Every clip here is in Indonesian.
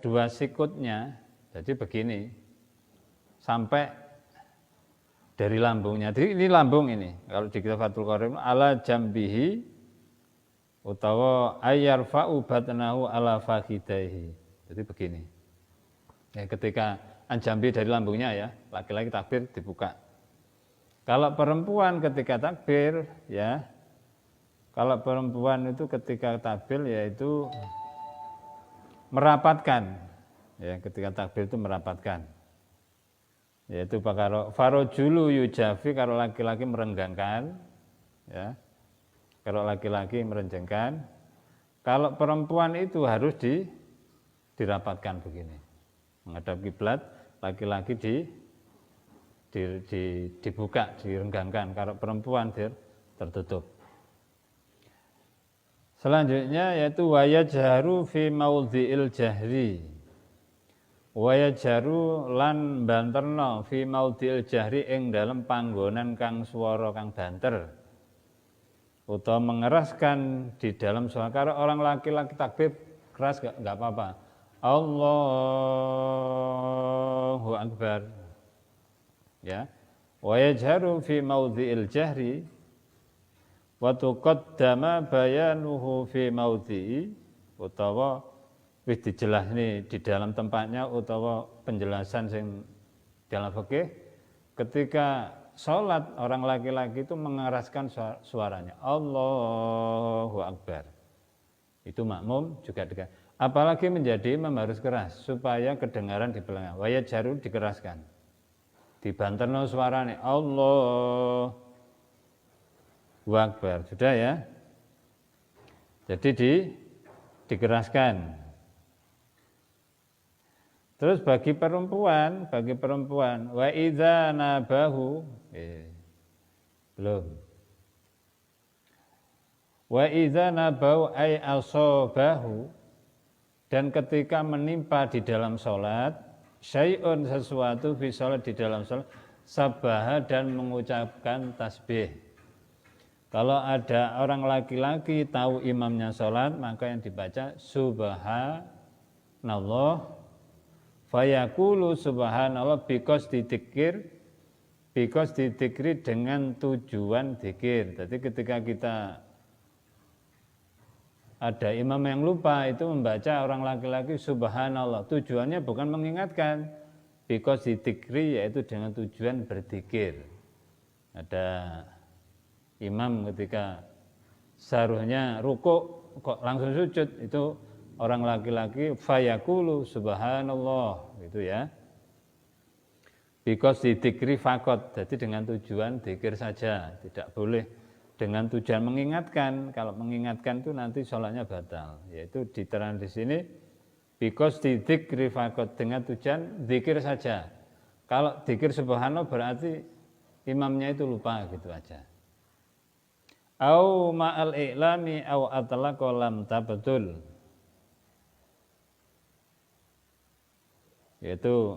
dua sikutnya, jadi begini, sampai dari lambungnya. Jadi ini lambung ini. Kalau di kitab Fathul Qorib, ala jambihi utawa ayyarfa'u batnahu ala fakhidaihi. Jadi begini. Ya, ketika anjambi dari lambungnya ya, laki-laki takbir dibuka. Kalau perempuan ketika takbir ya, kalau perempuan itu ketika takbir yaitu merapatkan. Ya, ketika takbir itu merapatkan. Yaitu kalau farojulu yujafi, kalau laki-laki merenggangkan ya, kalau laki-laki merenggangkan, kalau perempuan itu harus dirapatkan begini, menghadap kiblat, laki-laki dibuka, direnggangkan, kalau perempuan tertutup. Selanjutnya yaitu wayajharu fi maudhi'il jahri, wayajharu lan banterno fi maudhi'il jahri ing dalem panggonan kang swara kang banter, utawa mengeraskan di dalam suara. Kalau orang laki-laki takbir keras enggak apa-apa. Allahu Akbar. Ya. Wayajharu fi maudhi'il jahri wa tuqaddama bayanuhu fi maudhi'i, utawa wis dijelasne di dalam tempatnya, utawa penjelasan sing dalam fikih ketika sholat orang laki-laki itu mengeraskan suaranya Allahu Akbar, itu makmum juga dekat. Apalagi menjadi imam harus keras supaya kedengaran di belakang. Wayajharu dikeraskan, dibanterno suaranya Allahu Akbar, sudah ya. Jadi dikeraskan. Terus bagi perempuan wa idza nabahu belum. Wa idza nabahu ay asabahu, dan ketika menimpa di dalam salat syai'un, sesuatu fi salat, di dalam salat, sabaha, dan mengucapkan tasbih. Kalau ada orang laki-laki tahu imamnya sholat, maka yang dibaca subhanallah, fayaqulu subhanallah because didikri dengan tujuan dikir. Jadi ketika kita ada imam yang lupa itu membaca orang laki-laki subhanallah, tujuannya bukan mengingatkan, because didikri yaitu dengan tujuan berzikir. Ada imam ketika seharusnya rukuk kok langsung sujud, itu orang laki-laki fayaqulu subhanallah, gitu ya. Because didikri fakot, jadi dengan tujuan dzikir saja, tidak boleh dengan tujuan mengingatkan. Kalau mengingatkan itu nanti sholatnya batal. Yaitu diterang di sini because didikri fakot, dengan tujuan dzikir saja. Kalau dzikir subhanallah berarti imamnya itu lupa, gitu aja. Au ma'al i'lami au atlaqa lam tabtul, yaitu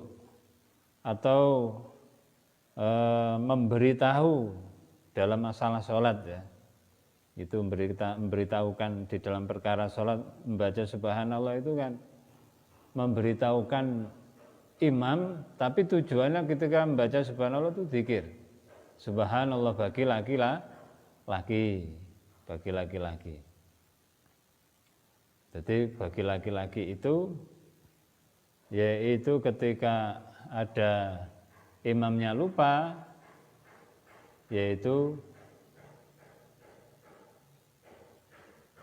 atau memberitahu dalam masalah sholat ya, itu memberitahukan di dalam perkara sholat, membaca subhanallah itu kan memberitahukan imam, tapi tujuannya ketika membaca subhanallah itu zikir. Subhanallah bagi laki-laki. Jadi bagi laki-laki itu yaitu ketika ada imamnya lupa, yaitu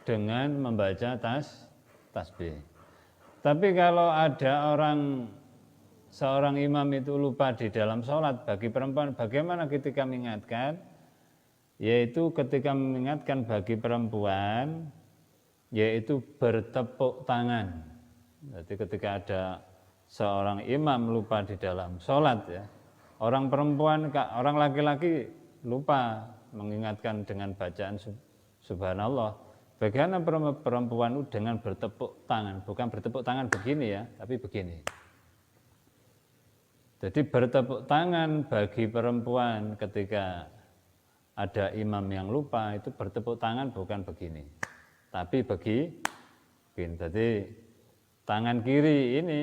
dengan membaca tasbih. Tapi kalau ada seorang imam itu lupa di dalam sholat, bagi perempuan bagaimana ketika mengingatkan? Yaitu ketika mengingatkan bagi perempuan, yaitu bertepuk tangan. Jadi ketika ada seorang imam lupa di dalam sholat ya, orang laki-laki lupa mengingatkan dengan bacaan subhanallah, bagaimana perempuan dengan bertepuk tangan, bukan bertepuk tangan begini ya, tapi begini. Jadi bertepuk tangan bagi perempuan ketika ada imam yang lupa itu bertepuk tangan bukan begini, tapi begini. Jadi tangan kiri ini,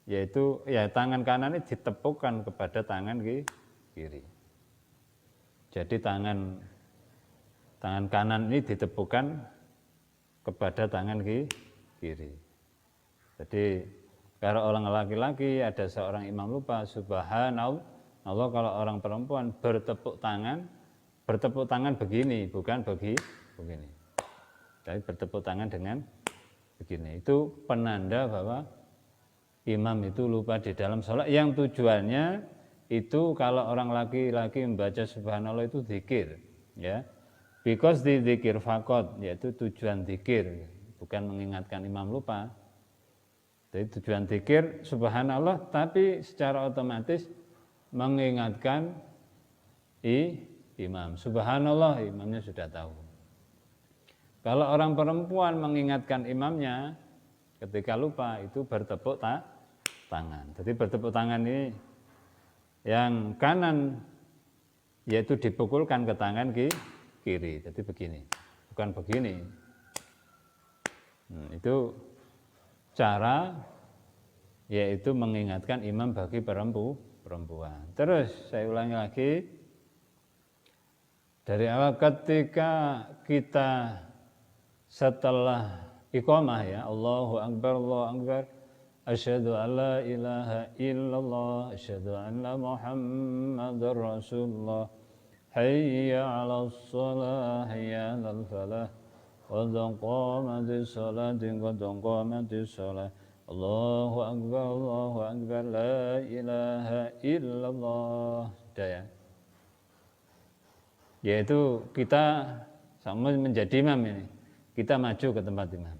yaitu ya tangan kanan ini ditepukkan kepada tangan kiri. Jadi tangan kanan ini ditepukkan kepada tangan kiri. Jadi kalau orang laki-laki ada seorang imam lupa, subhanallah, kalau orang perempuan bertepuk tangan begini, bukan begini. Tapi bertepuk tangan dengan begini. Itu penanda bahwa imam itu lupa di dalam sholat, yang tujuannya itu kalau orang laki-laki membaca subhanallah itu zikir, ya. Because di zikir fakot, yaitu tujuan zikir, bukan mengingatkan imam lupa. Jadi tujuan zikir subhanallah, tapi secara otomatis mengingatkan imam. Subhanallah, imamnya sudah tahu. Kalau orang perempuan mengingatkan imamnya ketika lupa, itu bertepuk tangan. Jadi bertepuk tangan ini yang kanan yaitu dipukulkan ke tangan kiri. Jadi begini, bukan begini. Itu cara yaitu mengingatkan imam bagi perempuan. Terus saya ulangi lagi, dari awal ketika kita setelah iqamah, ya, Allahu Akbar, asyhadu an la ilaha illallah, asyhadu anna Muhammadar Rasulullah, hayya 'alas shalah, hayya 'alal falah, qad qamatis shalah, Allahu Akbar, la ilaha illallah. Sudah, ya. Yaitu kita sama menjadi imam ini. Kita maju ke tempat imam.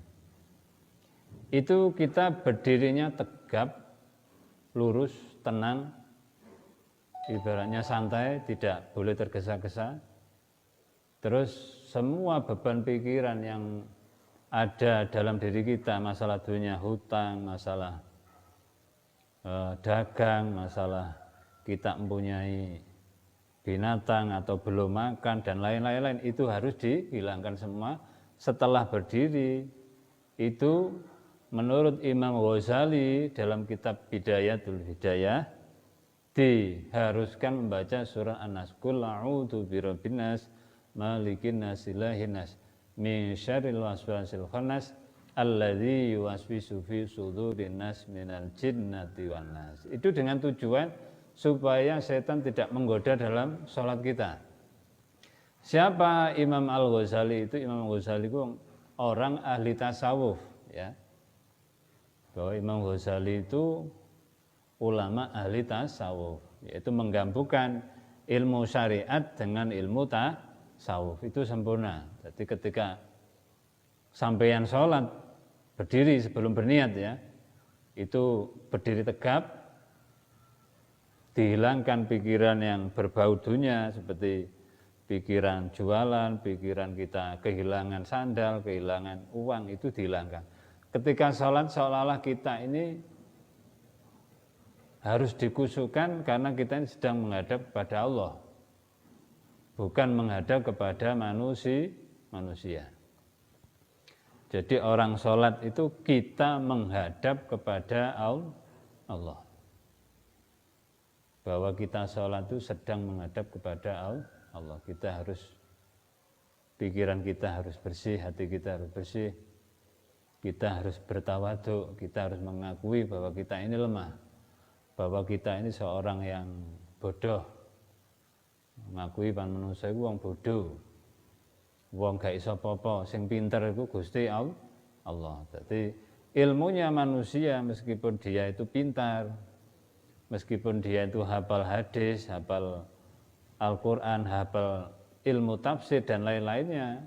Itu kita berdirinya tegap, lurus, tenang, ibaratnya santai, tidak boleh tergesa-gesa. Terus semua beban pikiran yang ada dalam diri kita, masalah dunia, hutang, masalah dagang, masalah kita mempunyai binatang atau belum makan dan lain-lain, itu harus dihilangkan semua. Setelah berdiri, itu menurut Imam Ghazali dalam kitab Bidayatul Hidayah, diharuskan membaca surah An-Nas, Qul a'udzu birabbin nas, malikin nas, ilahin nas, min syarril waswasil khannas, alladzi yuwaswisu fi sudurin nas minal jinnati wan nas. Itu dengan tujuan supaya setan tidak menggoda dalam sholat kita. Siapa Imam Al-Ghazali itu? Imam Ghazali itu orang ahli tasawuf, ya. Bahwa Imam Ghazali itu ulama ahli tasawuf, yaitu menggabungkan ilmu syariat dengan ilmu tasawuf, itu sempurna. Jadi ketika sampeyan sholat, berdiri sebelum berniat, ya, itu berdiri tegap, dihilangkan pikiran yang berbau dunia seperti pikiran jualan, pikiran kita kehilangan sandal, kehilangan uang, itu dihilangkan. Ketika sholat seolah-olah kita ini harus dikusukan karena kita ini sedang menghadap kepada Allah, bukan menghadap kepada manusia. Jadi orang sholat itu kita menghadap kepada Allah. Bahwa kita sholat itu sedang menghadap kepada Allah. Kita harus, pikiran kita harus bersih, hati kita harus bersih, kita harus bertawadhu, kita harus mengakui bahwa kita ini lemah, bahwa kita ini seorang yang bodoh, mengakui pan manusia itu wong bodoh, wong gak iso apa-apa, sing pinter itu Gusti Allah. Jadi ilmunya manusia meskipun dia itu pintar, meskipun dia itu hafal hadis, hafal Al-Quran, hafal ilmu tafsir dan lain-lainnya,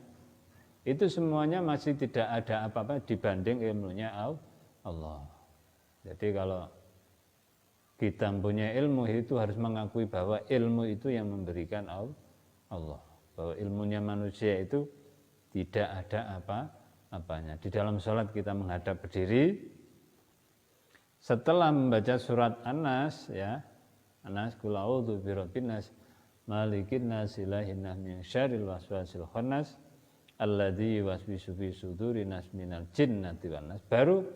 itu semuanya masih tidak ada apa-apa dibanding ilmunya Allah. Jadi kalau kita punya ilmu, itu harus mengakui bahwa ilmu itu yang memberikan Allah. Bahwa ilmunya manusia itu tidak ada apa-apanya. Di dalam sholat kita menghadap berdiri, setelah membaca surat An-Nas, ya, An-Nas, Qul a'udzu birabbin nas, malikin nas, ilahin nas, min syarril waswasil khannas, alladzi yuwaswisu fi sudurin nas minal jinnati wan nas. Baru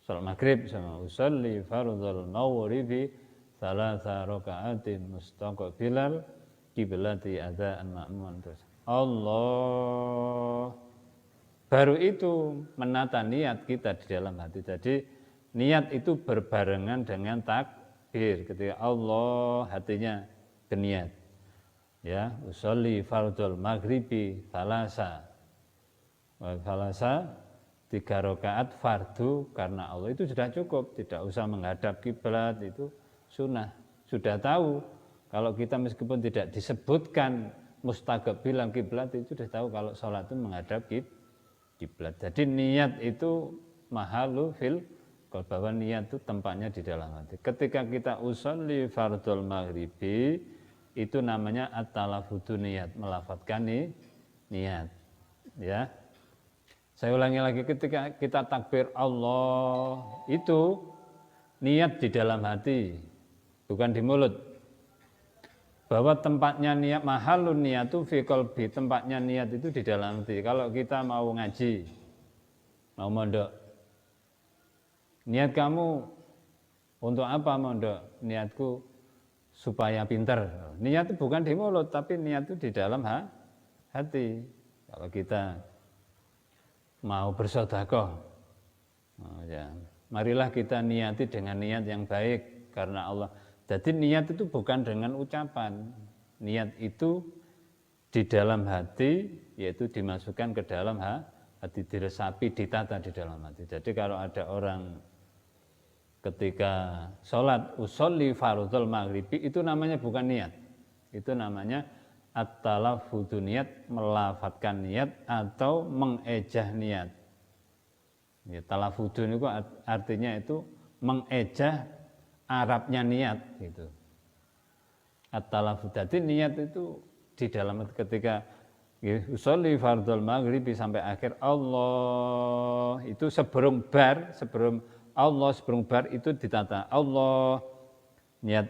Salat maghrib sama usolli fardhal maghribi thalatha raka'atin mustaqbilal kiblati adzan ma'mun. Terus Allah, baru itu menata niat kita di dalam hati. Jadi niat itu berbarengan dengan takbir. Ketika Allah, hatinya berniat. Ya, usolli fardhal maghribi thalatha. Thalatha 3 rakaat fardu karena Allah itu sudah cukup, tidak usah menghadap kiblat, itu sunnah. Sudah tahu kalau kita meskipun tidak disebutkan mustaqbilan kiblat, itu sudah tahu kalau sholat itu menghadap kiblat. Jadi niat itu mahalu fil qalb, bahwa niat itu tempatnya di dalam hati. Ketika kita usolli fardhul maghribi, itu namanya at-talaffudu niat, melafadzkan niat. Ya. Saya ulangi lagi, ketika kita takbir Allah, itu niat di dalam hati, bukan di mulut. Bahwa tempatnya niat, mahalun niyatu fi qalbi, tempatnya niat itu di dalam hati. Kalau kita mau ngaji, mau mondok, niat kamu untuk apa mondok? Niatku supaya pinter. Niat itu bukan di mulut, tapi niat itu di dalam hati. Kalau kita mau bersedekah, ya, marilah kita niati dengan niat yang baik karena Allah. Jadi niat itu bukan dengan ucapan, niat itu di dalam hati, yaitu dimasukkan ke dalam hati, diresapi, ditata di dalam hati. Jadi kalau ada orang ketika sholat usolli fardhul maghribi, itu namanya bukan niat, itu namanya at-talaffudu niat, melafadzkan niat atau mengejah niat. Ya, talaffudu itu artinya itu mengejah Arabnya niat gitu. At-talaffuz, jadi niat itu di dalam ketika usolli fardhul maghribi sampai akhir Allah, itu sebelum bar itu ditata. Allah, niat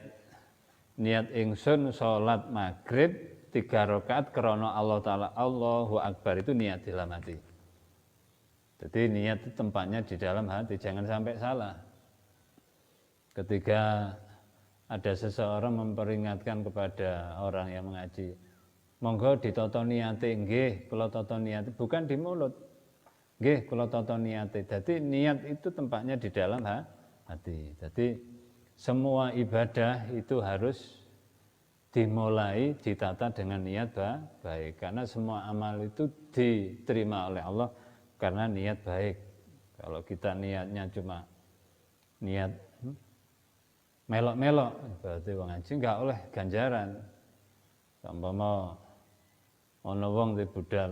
ingsun sholat maghrib 3 rakaat karena Allah Ta'ala, Allahu Akbar, itu niat di dalam hati. Jadi niat itu tempatnya di dalam hati, jangan sampai salah. Ketika ada seseorang memperingatkan kepada orang yang mengaji, monggo ditoto niate, nggih kula toto niate, bukan di mulut, nggih kula toto niate. Jadi niat itu tempatnya di dalam hati. Jadi semua ibadah itu harus dimulai, ditata dengan niat baik. Karena semua amal itu diterima oleh Allah karena niat baik. Kalau kita niatnya cuma niat melok-melok, berarti wong ngaji enggak oleh ganjaran. Sampama ana wong di budal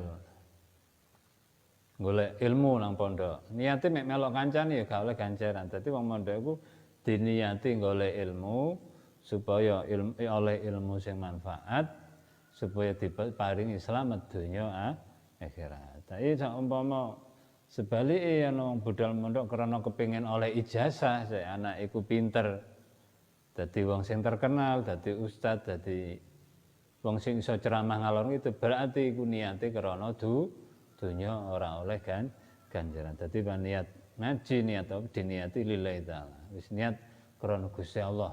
golek ilmu nang pondok, niate mek melok kancane ya gak oleh ganjaran. Dadi wong mondok iku diniati golek ilmu supaya oleh ilmu sing manfaat, supaya diparingi selamat dunya akhirat. Tapi saumpama sebalike ana wong budal mondok karena kepengin oleh ijazah, anak iku pinter, dadi wong sing terkenal, dadi ustad, dadi wong sing iso ceramah ngalor itu, berarti iku niate karena dunya ora oleh ganjaran. Dadi niat ngaji, niat diniati lillahi taala. Wis niat karena Gusti Allah.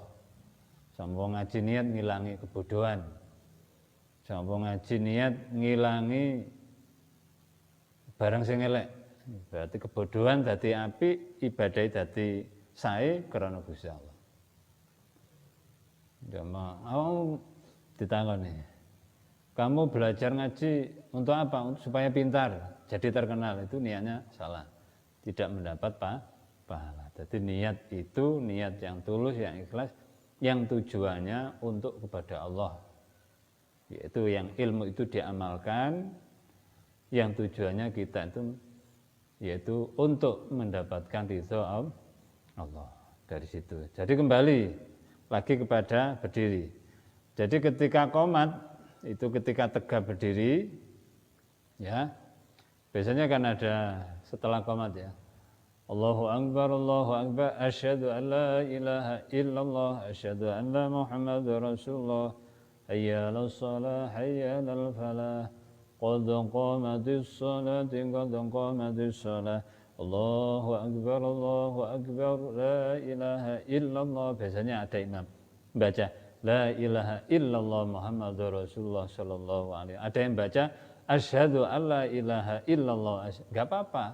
Sampun ngaji niat ngilangi kebodohan. Sampun ngaji niat ngilangi barang sing elek. Berarti kebodohan dadi apik, ibadah dadi sae karena Gusti Allah. Mau ditangani. Kamu belajar ngaji untuk apa? Supaya pintar, jadi terkenal. Itu niatnya salah. Tidak mendapat pahala. Jadi niat itu niat yang tulus, yang ikhlas, yang tujuannya untuk kepada Allah, yaitu yang ilmu itu diamalkan, yang tujuannya kita itu yaitu untuk mendapatkan ridho Allah dari situ. Jadi kembali lagi kepada berdiri. Jadi ketika qomat itu ketika tegak berdiri, ya biasanya kan ada setelah qomat ya. Allahu Akbar, asyhadu an la ilaha illallah, asyhadu anna Muhammadar Rasulullah, hayya 'alas shalah, hayya 'alal falah, qad qamatis shalah, Allahu Akbar, la ilaha illallah. Biasanya ada imam baca la ilaha illallah Muhammadur Rasulullah sallallahu alaihi. Ada yang baca asyhadu alla ilaha illallah. Enggak apa-apa.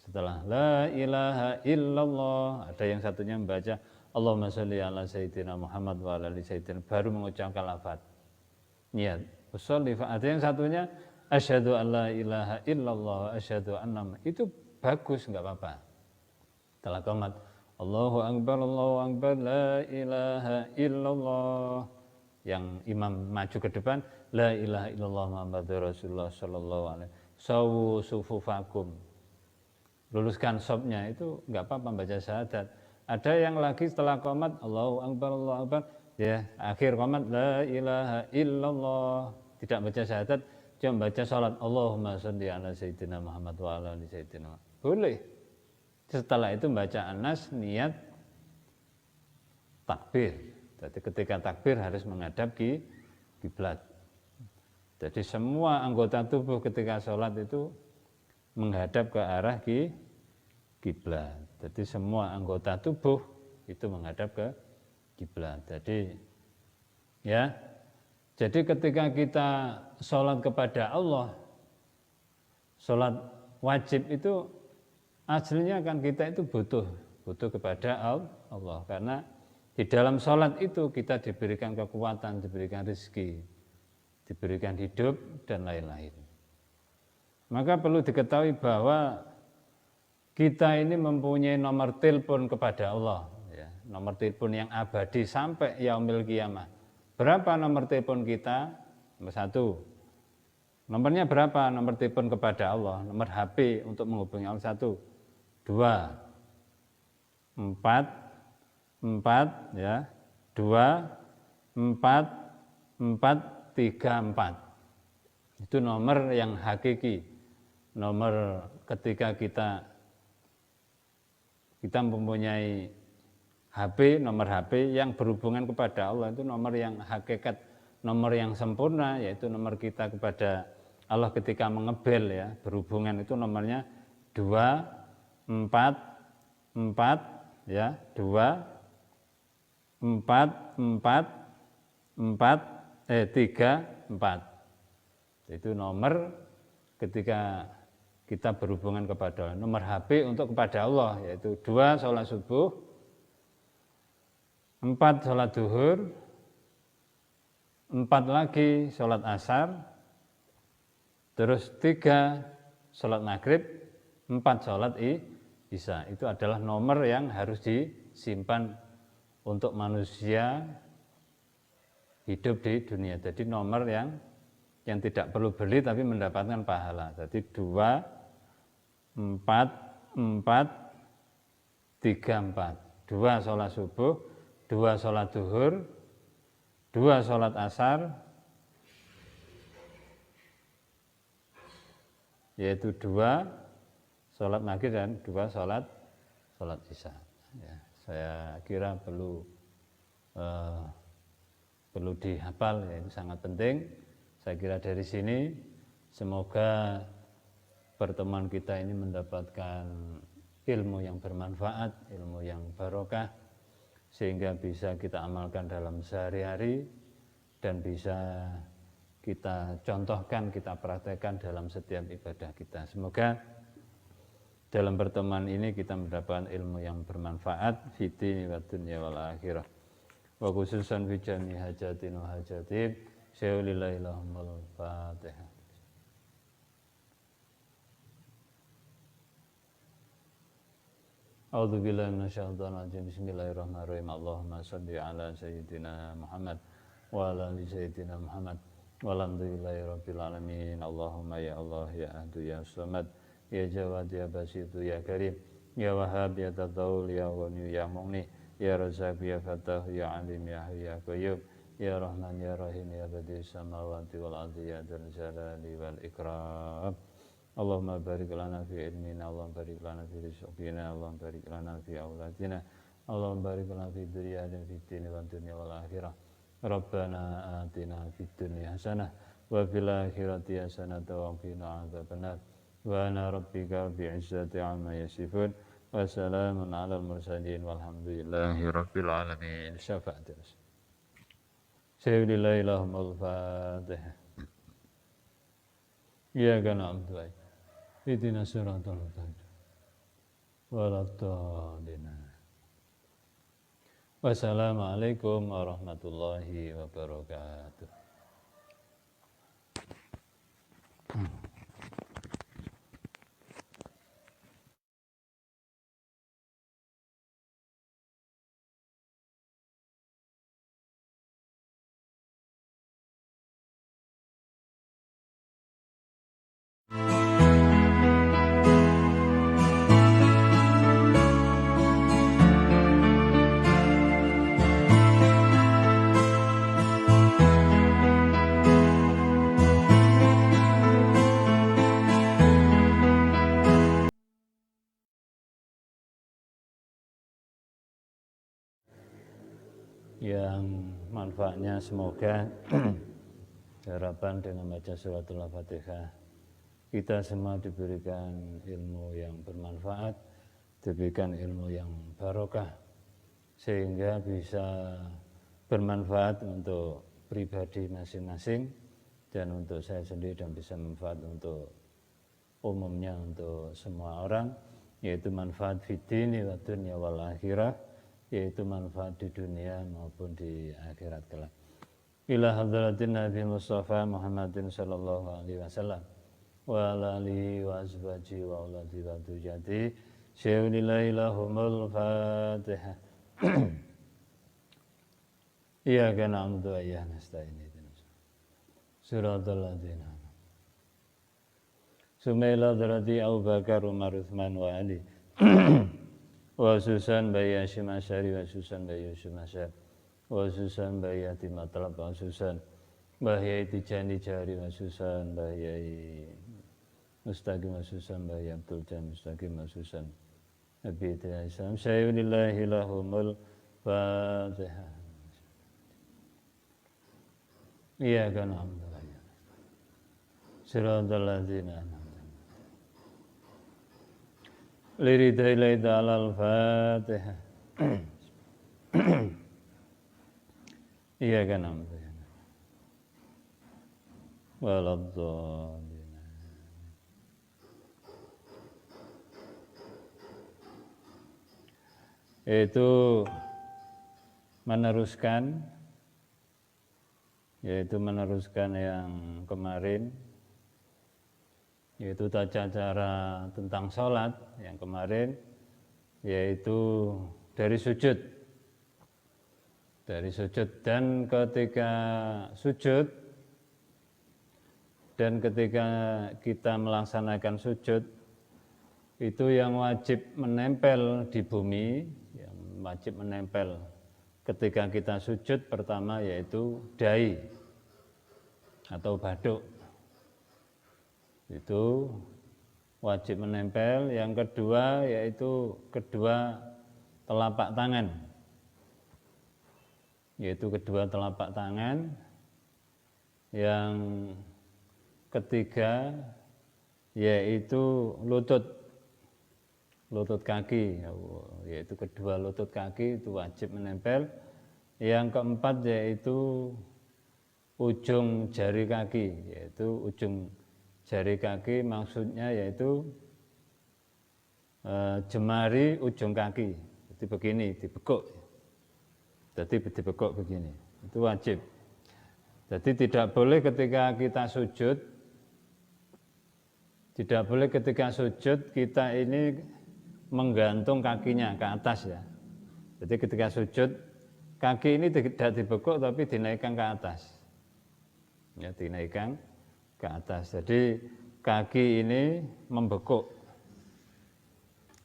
Setelah la ilaha illallah, ada yang satunya membaca Allahumma sholli ala sayyidina Muhammad wa ala ali sayyidina, baru mengucapkan lafaz niat. Ada yang satunya asyhadu alla ilaha illallah, asyhadu anna, itu bagus, enggak apa-apa. Setelah qomat Allahu akbar, la ilaha illallah. Yang imam maju ke depan, la ilaha illallah Muhammadur Rasulullah sallallahu alaihi. Sawu sufufakum. Luluskan sopnya, itu enggak apa-apa baca syahadat. Ada yang lagi setelah qomat Allahu akbar, ya akhir qomat la ilaha illallah, tidak baca syahadat, cuma baca salat Allahumma sholli ala sayyidina Muhammad wa ala ali sayyidina. Boleh. Setelah itu baca An-Nas, niat takbir. Jadi ketika takbir harus menghadap kiblat. Jadi semua anggota tubuh ketika sholat itu menghadap ke arah kiblat. Jadi semua anggota tubuh itu menghadap ke kiblat. Jadi ya, jadi ketika kita sholat kepada Allah, sholat wajib itu aslinya kan kita itu butuh kepada Allah, karena di dalam sholat itu kita diberikan kekuatan, diberikan rezeki, diberikan hidup dan lain-lain. Maka perlu diketahui bahwa kita ini mempunyai nomor telepon kepada Allah, ya, nomor telepon yang abadi sampai yaumil qiyamah. Berapa nomor telepon kita? Nomor 1. Nomornya berapa? Nomor telepon kepada Allah, nomor HP untuk menghubungi Allah 1, 2, 4, ya, 2, 4, 3, 4. Itu nomor yang hakiki. Nomor ketika kita mempunyai HP, nomor HP yang berhubungan kepada Allah, itu nomor yang hakikat, nomor yang sempurna, yaitu nomor kita kepada Allah ketika mengebel, ya, berhubungan, itu nomornya 2, 4, ya, 2, 4, 3, 4. Itu nomor ketika kita berhubungan kepada Allah. Nomor HP untuk kepada Allah, yaitu 2 sholat subuh, 4 sholat duhur, 4 lagi sholat asar, terus 3 sholat maghrib, 4 sholat isya. Itu adalah nomor yang harus disimpan untuk manusia hidup di dunia. Jadi nomor yang tidak perlu beli tapi mendapatkan pahala. Jadi 2, 4, 3, 4. 2 sholat subuh, 2 sholat duhur, 2 sholat asar, yaitu 2 sholat maghrib dan 2 sholat isya. Ya, saya kira perlu dihafal, ya, itu sangat penting. Saya kira dari sini semoga pertemuan kita ini mendapatkan ilmu yang bermanfaat, ilmu yang barokah, sehingga bisa kita amalkan dalam sehari-hari dan bisa kita contohkan, kita praktekkan dalam setiap ibadah kita. Semoga dalam pertemuan ini kita mendapatkan ilmu yang bermanfaat fi dini wa dunya wal akhirah. Wa khususan fi jami hajatin wa hajatib. Syaulillahi lahumul Fatihah. A'udzu billahi minasyaitonir rajim. Bismillahirrahmanirrahim. Allahumma shalli ala sayyidina Muhammad wa ala ali sayyidina Muhammad. Walhamdulillahi rabbil alamin. Allahumma ya Allah ya Ahad ya Samad ya Jawad ya Basit ya Karim ya Wahhab ya Tadawul ya Ghani ya Mughni ya Razzaq ya Fattah ya Alim ya Hayy ya Qayyum ya Rahman ya Rahim ya Badi'us samawati wal ardi ya Dzal Jalali wal Ikram. Allahumma barik lana fi ilmina, Allahumma barik lana fi rizqina, Allahumma barik lana fi auladina, Allahumma barik lana fi dzurriyyatina fid dini wad dunya wal akhirah. Rabbana atina fid dunya hasanah wa fil akhirati hasanah wa qina adzabannar. Subhana rabbika rabbil izzati amma yasifun. Wassalamun alal mursalin walhamdulillahi rabbil alamin. Syafaat. Sayyidillah ilahumul fatihah. Iyyaka na'budu wa iyyaka nasta'in. Ihdinas siratal mustaqim. Waladdallin. Wassalamualaikum warahmatullahi wabarakatuh. Yang manfaatnya semoga harapan dengan baca suratul Al-Fatihah kita semua diberikan ilmu yang bermanfaat, diberikan ilmu yang barokah sehingga bisa bermanfaat untuk pribadi masing-masing dan untuk saya sendiri dan bisa manfaat untuk umumnya untuk semua orang, yaitu manfaat fid dini wa dunya wal akhirah, yaitu manfaat di dunia maupun di akhirat kelak. Ila hadratin Nabi Mustafa Muhammadin sallallahu alaihi wasallam wa ala alihi wa azwaji wa auladi wa dzurriyyati syai'unillahi lahumul fatihah. Iyyaka na'budu wa iyyaka nasta'in. Siratal ladzina Sumaila hadrati Abu Bakar Umar Utsman wa Ali wa Susan bayi Hashim Asy'ari wa Susan bayi Yusuf Asy'ari wa Susan bayi Yatim Matlab wa Susan bayi Tijani Jari wa Susan bayi Mustaqim wa Susan bayi Abdul Jam Mustaqim wa Susan Nabi Islam Sayyidillah lahumul Fatihah. Iyyaka na'budu wa iyyaka nasta'in. Siratal ladzina liridai ta'ala al-Fatihah. Iyyaka na'budu wa iyyaka nasta'in. Waladdallin. Itu meneruskan yang kemarin, yaitu tata cara tentang sholat yang kemarin, yaitu dari sujud dan ketika sujud dan ketika kita melaksanakan sujud itu yang wajib menempel di bumi, yang wajib menempel ketika kita sujud pertama yaitu dai atau baduk. Itu wajib menempel. Yang kedua yaitu kedua telapak tangan, yang ketiga yaitu lutut kaki, yaitu kedua lutut kaki itu wajib menempel. Yang keempat yaitu ujung jari kaki, maksudnya yaitu jemari ujung kaki, jadi begini dibekuk, begini, itu wajib. Jadi tidak boleh ketika sujud kita ini menggantung kakinya ke atas ya. Jadi ketika sujud kaki ini tidak dibekuk tapi dinaikkan ke atas. Ya, dinaikkan ke atas. Jadi kaki ini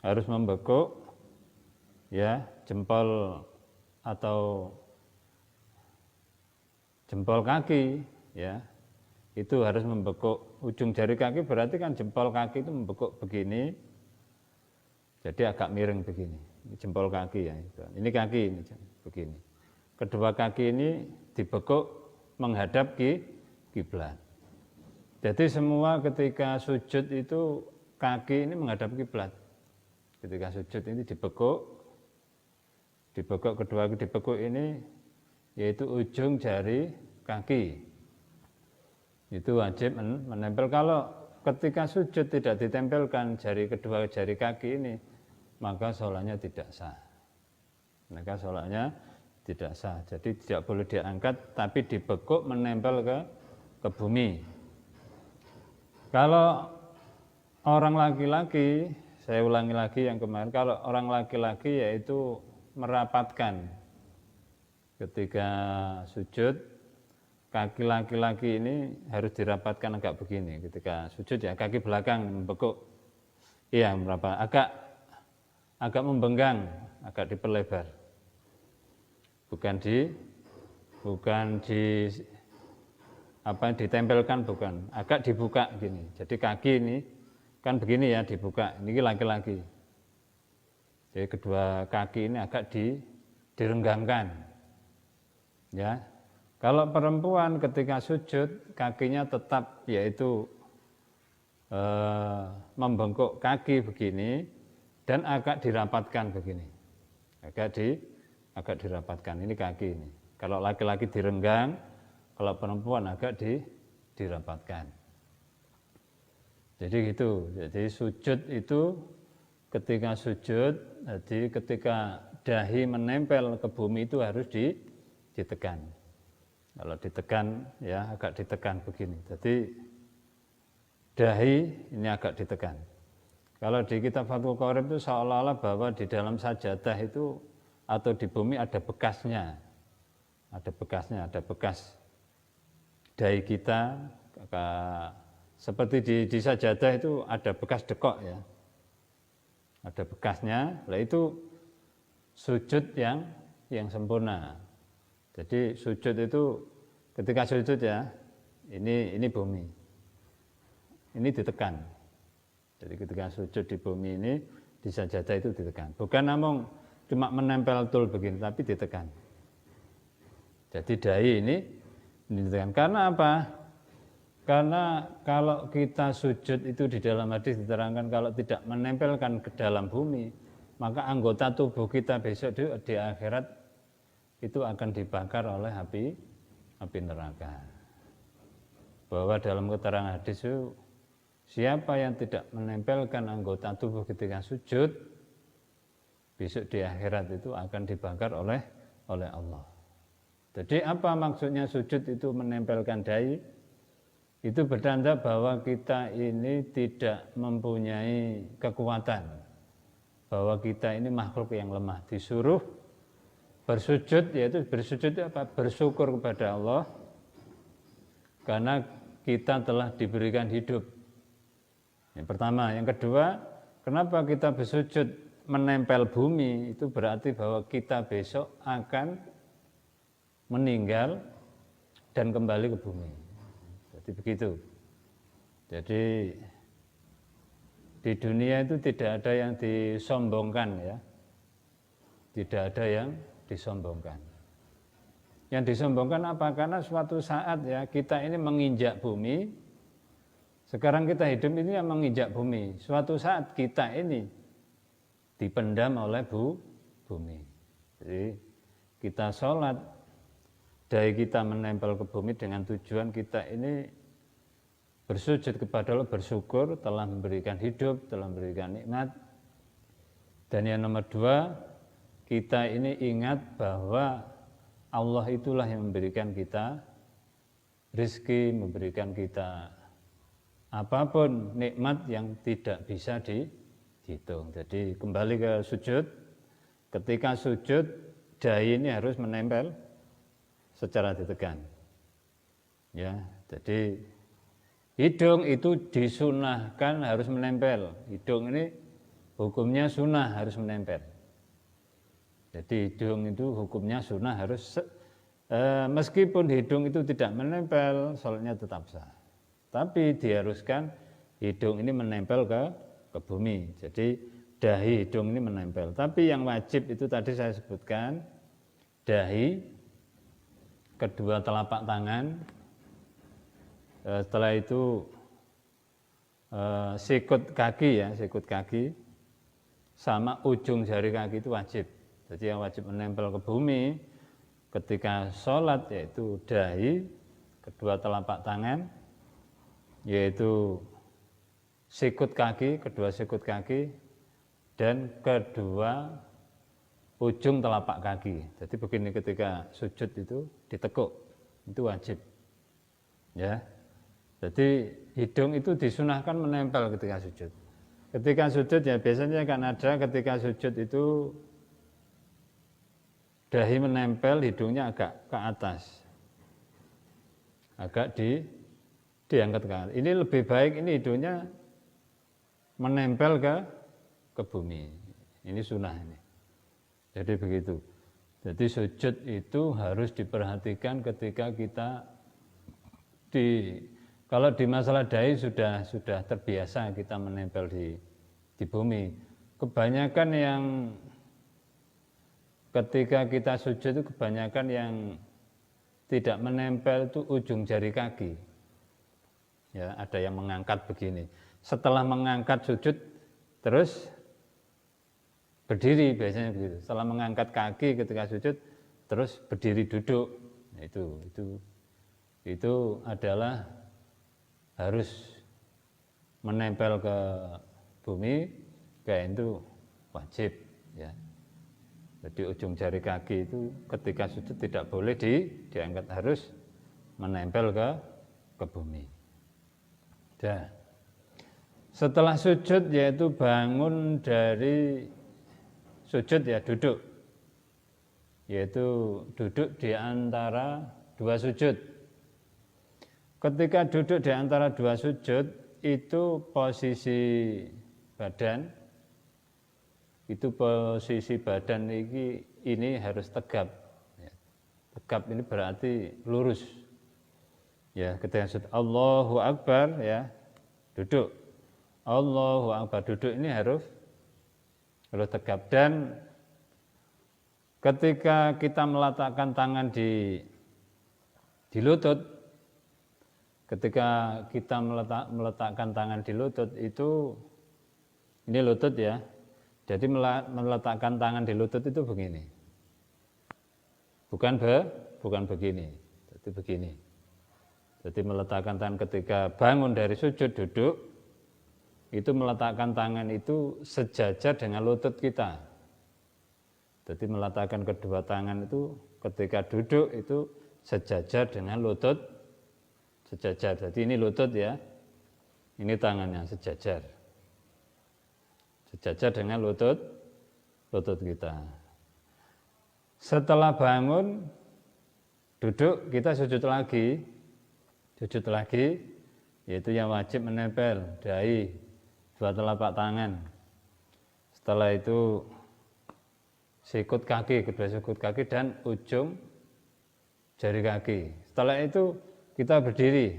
harus membekuk ya, jempol kaki ya. Itu harus membekuk ujung jari kaki, berarti kan jempol kaki itu membekuk begini. Jadi agak miring begini. Ini jempol kaki ya. Ini kaki ini begini. Kedua kaki ini dibekuk menghadap kiblat. Jadi semua ketika sujud itu kaki ini menghadap kiblat. Ketika sujud ini dibekuk kedua kaki dibekuk ini, yaitu ujung jari kaki. Itu wajib menempel. Kalau ketika sujud tidak ditempelkan kedua jari kaki ini, maka sholatnya tidak sah. Maka sholatnya tidak sah. Jadi tidak boleh diangkat, tapi dibekuk menempel ke bumi. Kalau orang laki-laki, saya ulangi lagi yang kemarin, kalau orang laki-laki yaitu merapatkan ketika sujud, kaki laki-laki ini harus dirapatkan agak begini. Ketika sujud ya, kaki belakang membekuk, iya merapat, agak membenggang, agak diperlebar. Bukan ditempelkan, bukan, agak dibuka gini. Jadi kaki ini kan begini ya, dibuka. Ini laki-laki. Jadi kedua kaki ini agak direnggangkan. Ya. Kalau perempuan ketika sujud kakinya tetap yaitu membengkuk kaki begini dan agak dirapatkan begini. Agak dirapatkan ini kaki ini. Kalau laki-laki direnggang, kalau perempuan agak dirapatkan. Jadi gitu. Jadi sujud itu ketika sujud, jadi ketika dahi menempel ke bumi itu harus ditekan. Kalau ditekan ya agak ditekan begini. Jadi dahi ini agak ditekan. Kalau di kitab Fathul Qorib itu seolah-olah bahwa di dalam sajadah itu atau di bumi ada bekasnya. Ada bekasnya, ada bekas dahi kita, seperti di sajadah itu ada bekas dekok ya, ada bekasnya. Lah itu sujud yang sempurna. Jadi sujud itu ketika sujud ya, ini bumi, ini ditekan. Jadi ketika sujud di bumi ini di sajadah itu ditekan. Bukan namun cuma menempel tul begini, tapi ditekan. Jadi dahi ini ditekan. Karena apa? Karena kalau kita sujud itu di dalam hadis diterangkan kalau tidak menempelkan ke dalam bumi, maka anggota tubuh kita besok di akhirat itu akan dibakar oleh api neraka. Bahwa dalam keterangan hadis itu siapa yang tidak menempelkan anggota tubuh ketika sujud, besok di akhirat itu akan dibakar oleh Allah. Jadi apa maksudnya sujud itu menempelkan dahi? Itu bertanda bahwa kita ini tidak mempunyai kekuatan. Bahwa kita ini makhluk yang lemah. Disuruh bersujud, yaitu bersujud itu apa? Bersyukur kepada Allah. Karena kita telah diberikan hidup. Yang pertama. Yang kedua, kenapa kita bersujud menempel bumi? Itu berarti bahwa kita besok akan meninggal dan kembali ke bumi. Jadi begitu. Jadi di dunia itu tidak ada yang disombongkan ya. Tidak ada yang disombongkan. Yang disombongkan apa? Karena suatu saat ya kita ini menginjak bumi. Sekarang kita hidup ini yang menginjak bumi. Suatu saat kita ini dipendam oleh bumi. Jadi kita sholat, dahi kita menempel ke bumi dengan tujuan kita ini bersujud kepada Allah, bersyukur telah memberikan hidup, telah memberikan nikmat. Dan yang nomor dua, kita ini ingat bahwa Allah itulah yang memberikan kita rezeki, memberikan kita apapun nikmat yang tidak bisa dihitung. Jadi kembali ke sujud, ketika sujud dahi ini harus menempel secara ditekan. Ya, jadi hidung itu disunahkan harus menempel. Hidung ini hukumnya sunnah harus menempel. Jadi hidung itu hukumnya sunnah harus meskipun hidung itu tidak menempel, sholatnya tetap sah. Tapi diharuskan hidung ini menempel ke bumi. Jadi dahi hidung ini menempel. Tapi yang wajib itu tadi saya sebutkan dahi, kedua telapak tangan, setelah itu sikut kaki sama ujung jari kaki itu wajib. Jadi yang wajib menempel ke bumi ketika sholat yaitu dahi, kedua telapak tangan, yaitu kedua sikut kaki, dan kedua ujung telapak kaki. Jadi begini ketika sujud itu ditekuk, itu wajib. Ya. Jadi hidung itu disunahkan menempel ketika sujud. Ketika sujud ya biasanya kan ada ketika sujud itu dahi menempel, hidungnya agak ke atas. Agak diangkat ke atas. Ini lebih baik ini hidungnya menempel ke bumi. Ini sunnah ini. Jadi begitu. Jadi sujud itu harus diperhatikan ketika kita kalau di masalah dahi sudah terbiasa kita menempel di bumi. Kebanyakan yang ketika kita sujud itu kebanyakan yang tidak menempel itu ujung jari kaki. Ya, ada yang mengangkat begini. Setelah mengangkat sujud terus berdiri biasanya begitu. Setelah mengangkat kaki ketika sujud terus berdiri duduk. Nah, itu adalah harus menempel ke bumi, kayak itu wajib ya. Jadi ujung jari kaki itu ketika sujud tidak boleh diangkat, harus menempel ke bumi. Ya. Setelah sujud yaitu bangun dari sujud ya duduk, yaitu duduk di antara dua sujud. Ketika duduk di antara dua sujud itu posisi badan ini harus tegap. Tegap ini berarti lurus. Ya, ketika sujud Allahu Akbar ya duduk. Allahu Akbar duduk ini harus tegap, dan ketika kita meletakkan tangan di lutut, ketika kita meletakkan tangan di lutut itu, ini lutut ya, jadi meletakkan tangan di lutut itu begini, bukan begini, jadi begini. Jadi meletakkan tangan ketika bangun dari sujud duduk, itu meletakkan tangan itu sejajar dengan lutut kita. Jadi meletakkan kedua tangan itu ketika duduk itu sejajar dengan lutut, sejajar. Jadi ini lutut ya, ini tangannya sejajar. Sejajar dengan lutut kita. Setelah bangun, duduk, kita sujud lagi, yaitu yang wajib menempel dahi, dua telapak tangan. Setelah itu sikut kaki, kedua sikut kaki dan ujung jari kaki. Setelah itu kita berdiri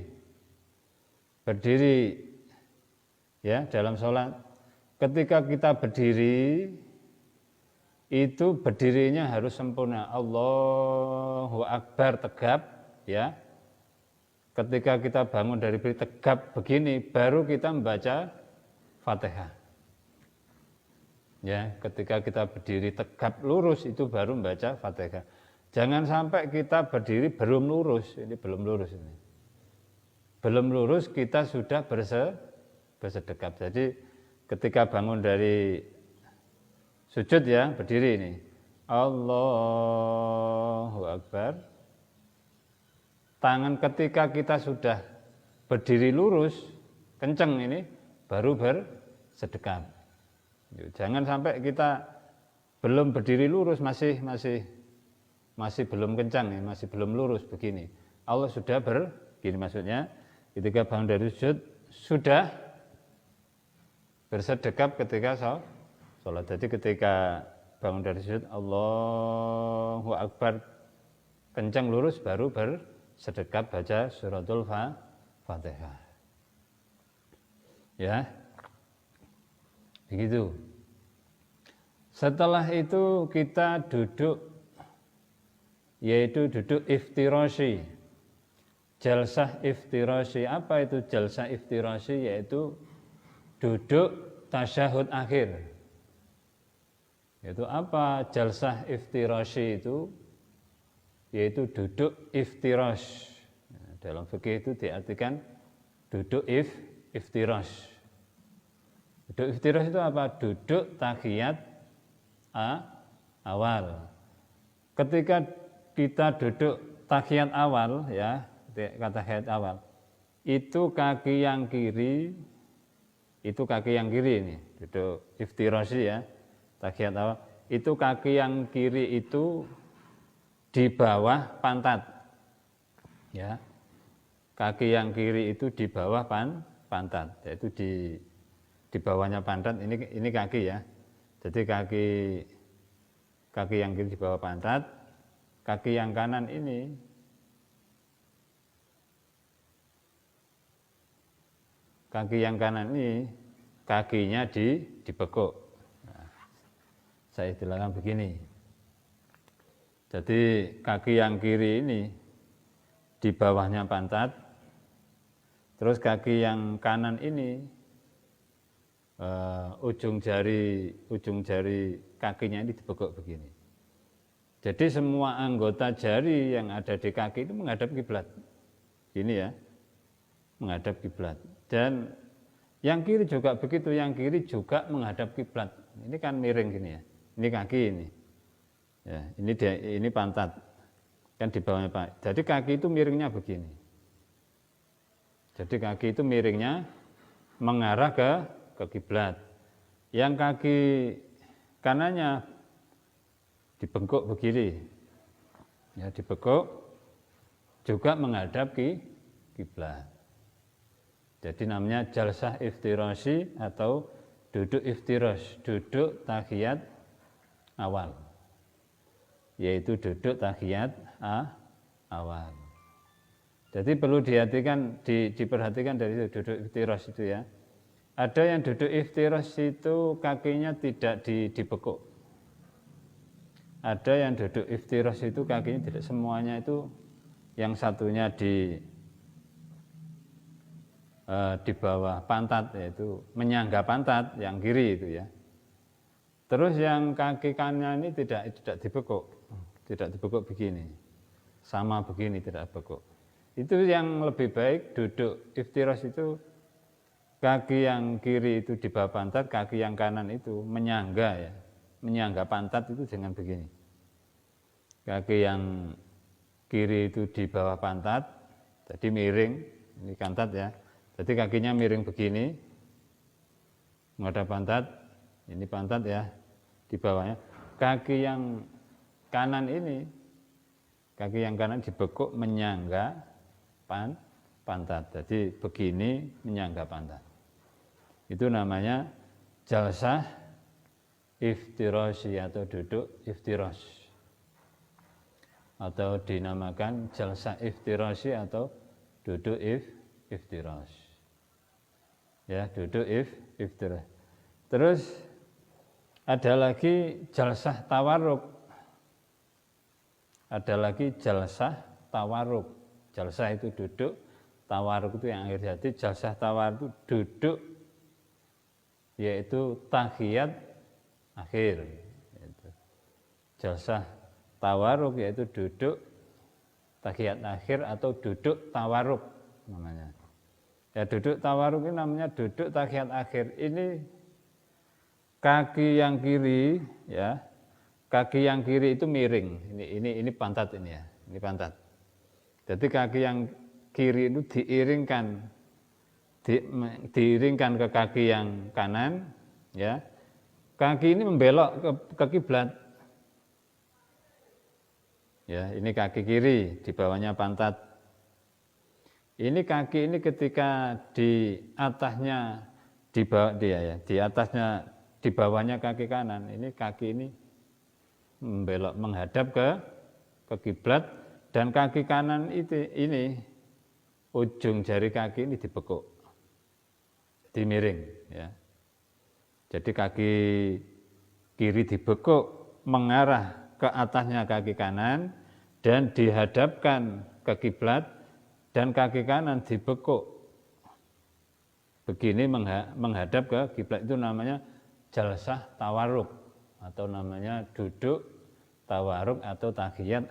ya dalam sholat. Ketika kita berdiri itu berdirinya harus sempurna. Allahu Akbar tegap ya. Ketika kita bangun dari berdiri tegap begini, baru kita membaca Fatihah. Ya, ketika kita berdiri tegap lurus itu baru membaca Fatihah. Jangan sampai kita berdiri belum lurus, ini belum lurus ini. Belum lurus kita sudah bersedekap. Jadi ketika bangun dari sujud ya, berdiri ini. Allahu Akbar. Tangan ketika kita sudah berdiri lurus, kenceng ini, baru bersedekap. Jangan sampai kita belum berdiri lurus, masih belum kencang, ya, masih belum lurus begini. Allah sudah begini maksudnya, ketika bangun dari sujud, sudah bersedekap ketika sholat. Jadi ketika bangun dari sujud, Allahu Akbar, kencang lurus, baru bersedekap baca suratul Fatihah. Ya, begitu. Setelah itu kita duduk, yaitu duduk iftirasy. Jalsah iftirasy, apa itu jalsah iftirasy? Yaitu duduk tasyahud akhir. Itu apa? Jalsah iftirashi itu yaitu duduk iftirash. Dalam fikih itu diartikan duduk iftirash. Duduk iftirash itu apa? Duduk tahiyat awal. Ketika kita duduk tahiyat awal, ya, kata tahiyat awal, itu kaki yang kiri ini, duduk iftirashi ya, tahiyat awal, itu kaki yang kiri itu di bawah pantat, ya, kaki yang kiri itu di bawah pantat, yaitu di bawahnya pantat, ini kaki ya, jadi kaki yang kiri di bawah pantat, kaki yang kanan ini kakinya dibekuk. Nah, saya istilahkan begini. Jadi kaki yang kiri ini di bawahnya pantat, terus kaki yang kanan ini ujung jari kakinya ini dibekuk begini. Jadi semua anggota jari yang ada di kaki itu menghadap kiblat. Gini ya, menghadap kiblat. Dan yang kiri juga begitu, yang kiri juga menghadap kiblat. Ini kan miring gini ya. Ini kaki ini. Ya, ini pantat. Kan di bawahnya Pak. Jadi kaki itu miringnya begini. Jadi kaki itu miringnya mengarah ke kiblat. Yang kaki kanannya dibengkok begini. Ya, dibengkok juga menghadap kiblat. Jadi namanya jalsah iftirashi atau duduk iftirash, duduk tahiyat awal. Yaitu duduk tahiyat awal. Jadi perlu diperhatikan dari itu, duduk iftirash itu ya. Ada yang duduk iftirash itu kakinya tidak dibekuk. Ada yang duduk iftirash itu kakinya tidak, semuanya itu yang satunya di bawah pantat, yaitu menyangga pantat yang kiri itu ya. Terus yang kaki kanan ini tidak dibekuk, tidak dibekuk begini, sama begini tidak dibekuk. Itu yang lebih baik duduk iftirash itu kaki yang kiri itu di bawah pantat, kaki yang kanan itu menyangga ya, menyangga pantat itu dengan begini. Kaki yang kiri itu di bawah pantat, jadi miring, ini pantat ya. Jadi kakinya miring begini, menghadap pantat, ini pantat ya, di bawahnya. Kaki yang kanan ini, kaki yang kanan dibekuk menyangga pantat. Jadi begini menyangga pantat. Itu namanya jalsah iftirashi atau duduk iftirash. Atau dinamakan jalsah iftirashi atau duduk iftirash. Ya, duduk iftirash. Terus ada lagi jalsah tawarruk. Ada lagi jalsah tawarruk. Jalsah itu duduk, tawarruk itu yang akhir. Jadi jalsah tawarruk itu duduk, yaitu tahiyat akhir. Jalsah tawarruk yaitu duduk tahiyat akhir atau duduk tawarruk namanya. Ya, duduk tawarruk ini namanya duduk tahiyat akhir. Ini kaki yang kiri ya, kaki yang kiri itu miring. Ini pantat ini ya, ini pantat. Jadi kaki yang kiri itu diiringkan ke kaki yang kanan ya. Kaki ini membelok ke kiblat. Ya, ini kaki kiri, di bawahnya pantat. Ini kaki ini ketika di atasnya di atasnya di bawahnya kaki kanan, ini kaki ini membelok menghadap ke kiblat, dan kaki kanan ini ujung jari kaki ini dibekuk, jadi miring ya. Jadi kaki kiri dibekuk mengarah ke atasnya kaki kanan dan dihadapkan ke kiblat, dan kaki kanan dibekuk begini menghadap ke kiblat, itu namanya jalsah tawarruk atau namanya duduk tawarruk atau tahiyat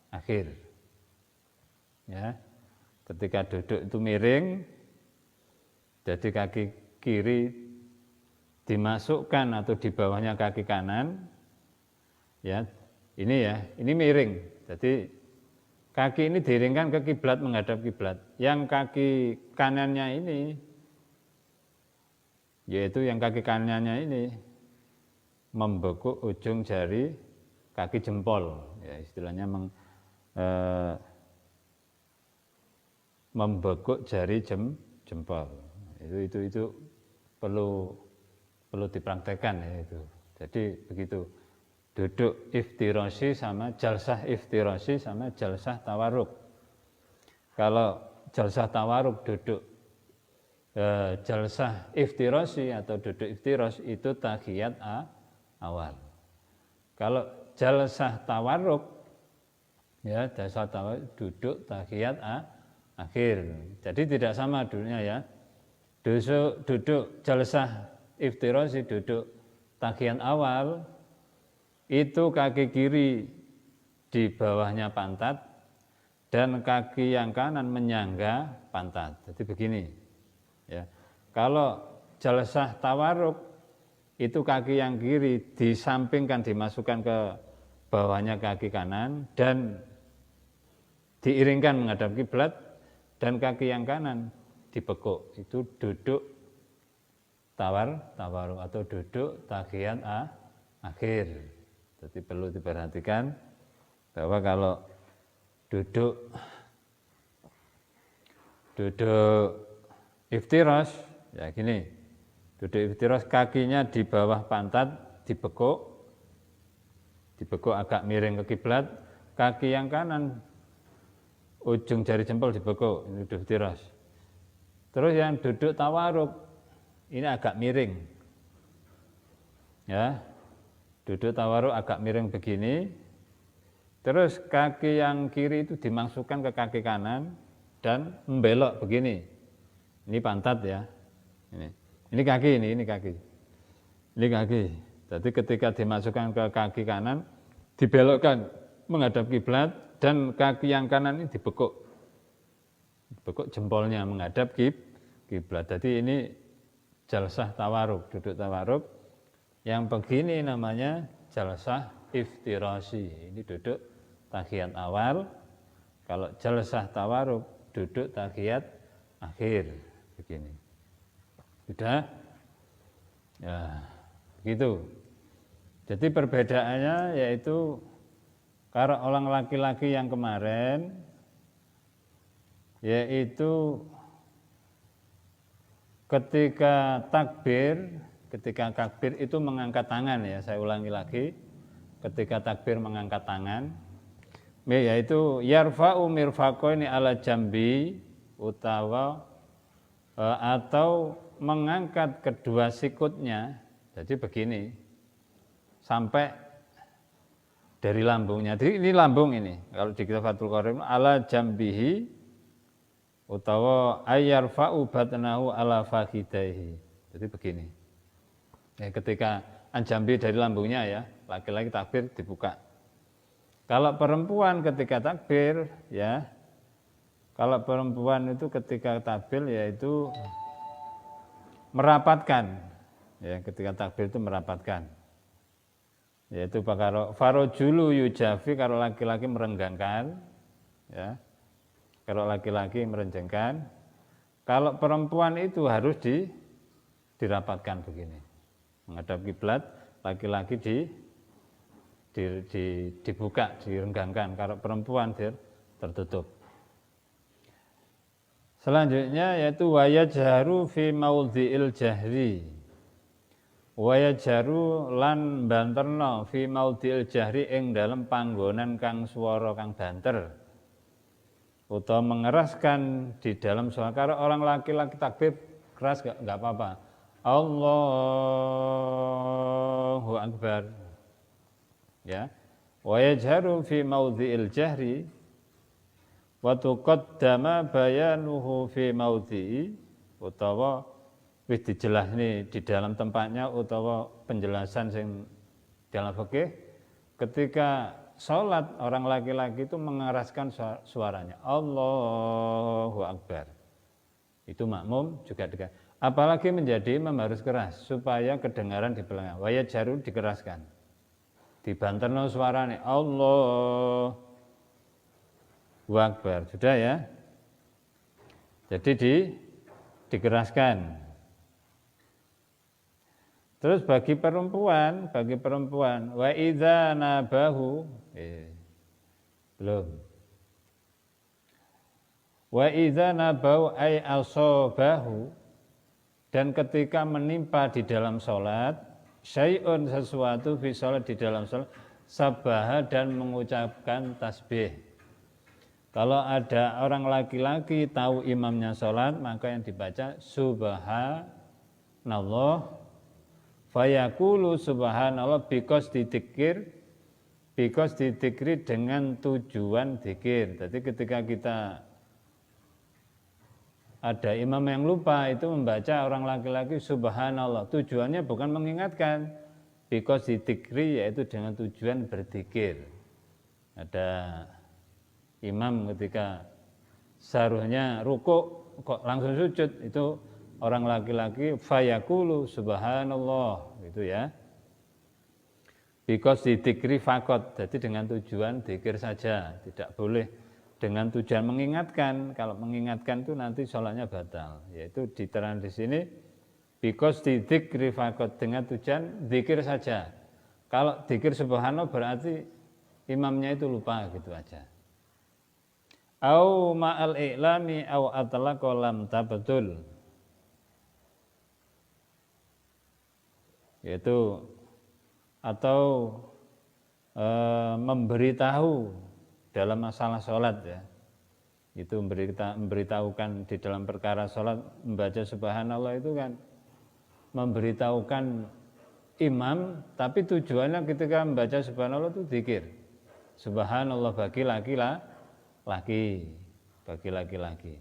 akhir. Ya. Ketika duduk itu miring, jadi kaki kiri dimasukkan atau di bawahnya kaki kanan. Ya, ini miring. Jadi kaki ini diiringkan ke kiblat, menghadap kiblat. Yang kaki kanannya ini, yaitu yang kaki kanannya ini membekuk ujung jari kaki jempol, ya istilahnya membekuk jari jempol. Itu perlu dipraktekkan ya itu. Jadi begitu. Duduk iftirasi sama jalsah iftirasi sama jalsah tawarruk. Kalau jalsah tawarruk duduk jalsah iftirasi atau duduk iftiras itu tahiyat awal. Kalau jalsah tawarruk, ya jalsah tawarruk duduk tahiyat akhir. Jadi tidak sama dulunya ya. Duduk jalsah iftirasi, duduk tahiyat awal, itu kaki kiri di bawahnya pantat dan kaki yang kanan menyangga pantat. Jadi begini. Ya. Kalau jalsah tawarruk itu kaki yang kiri disampingkan, dimasukkan ke bawahnya kaki kanan dan diiringkan menghadap kiblat, dan kaki yang kanan dibekuk. Itu duduk tawarruk atau duduk tahiyat akhir. Jadi perlu diperhatikan bahwa kalau duduk iftiras, ya gini, duduk iftiras kakinya di bawah pantat dibekuk agak miring ke kiblat, kaki yang kanan ujung jari jempol dibekuk, ini duduk iftiras. Terus yang duduk tawarruk ini agak miring, ya. Duduk tawarruk agak miring begini, terus kaki yang kiri itu dimasukkan ke kaki kanan dan membelok begini. Ini pantat ya, ini kaki, ini kaki. Jadi ketika dimasukkan ke kaki kanan, dibelokkan menghadap kiblat dan kaki yang kanan ini dibekuk jempolnya menghadap kiblat. Jadi ini jalsah tawarruk, duduk tawarruk. Yang begini namanya jalsah iftirasi. Ini duduk tahiyat awal. Kalau jalsah tawarruk duduk tahiyat akhir. Begini. Sudah? Ya, begitu. Jadi perbedaannya yaitu kalau orang laki-laki yang kemarin yaitu ketika takbir itu mengangkat tangan, ya saya ulangi lagi, ketika takbir mengangkat tangan, yaitu yarfa'u mirfaqaini ala jambi utawa atau mengangkat kedua sikutnya, jadi begini sampai dari lambungnya. Jadi ini lambung ini, kalau di kitab Fathul Qorib ala jambihi utawa ayyarfa'u batnahu ala fakhidaihi. Jadi begini. Ya, ketika anjambi dari lambungnya ya, laki-laki takbir dibuka. Kalau perempuan ketika takbir ya, kalau perempuan itu ketika takbir yaitu merapatkan. Ya, ketika takbir itu merapatkan. Yaitu kalau farojulu yujafi, kalau laki-laki merenggangkan ya. Kalau laki-laki merenggangkan, kalau perempuan itu harus dirapatkan begini. Menghadap kiblat, laki-laki dibuka, direnggangkan. Kalau perempuan tertutup. Selanjutnya yaitu wayajharu fi maudhi'il jahri. Wayajharu lan banterno fi maudhi'il jahri ing dalam panggonan kang swara kang banter. Utawa mengeraskan di dalam suara. Kalau orang laki-laki takbir keras enggak apa-apa. Allahu Akbar. Ya. Wa yajharu fi maudhi'il jahri wa tuqaddama bayanuhu fi maudhi'i, utawa wis dijelas ini di dalam tempatnya utawa penjelasan sing dalam fikih, ketika sholat orang laki-laki itu mengeraskan suaranya Allahu Akbar, itu makmum juga dekat. Apalagi menjadi imam harus keras supaya kedengaran di belakang. Waya jaru dikeraskan, dibanterno suaranya Allahu Akbar, sudah ya. Jadi dikeraskan. Terus bagi perempuan wa idza nabahu belum. Wa idza nabahu ay asabahu, dan ketika menimpa di dalam salat syai'un sesuatu fi salat di dalam salat sabaha dan mengucapkan tasbih. Kalau ada orang laki-laki tahu imamnya salat, maka yang dibaca subhanallah. Fayaqulu subhanallah because didikri dengan tujuan dikir. Jadi ketika kita ada imam yang lupa itu membaca orang laki-laki subhanallah, tujuannya bukan mengingatkan, because didikri yaitu dengan tujuan berzikir. Ada imam ketika seharusnya rukuk kok langsung sujud, itu orang laki-laki fayaqulu subhanallah, gitu ya. Because didikri fakot, jadi dengan tujuan dikir saja, tidak boleh dengan tujuan mengingatkan. Kalau mengingatkan itu nanti sholatnya batal. Yaitu diterang di sini because didikri fakot, dengan tujuan dikir saja. Kalau dikir subhanallah berarti imamnya itu lupa, gitu aja. Au ma'al i'lami au atlaqa lam tabtul, yaitu atau memberitahu dalam masalah sholat ya, itu memberitahukan di dalam perkara sholat membaca subhanallah itu kan memberitahukan imam, tapi tujuannya ketika membaca subhanallah itu zikir subhanallah bagi laki-laki, bagi laki-laki.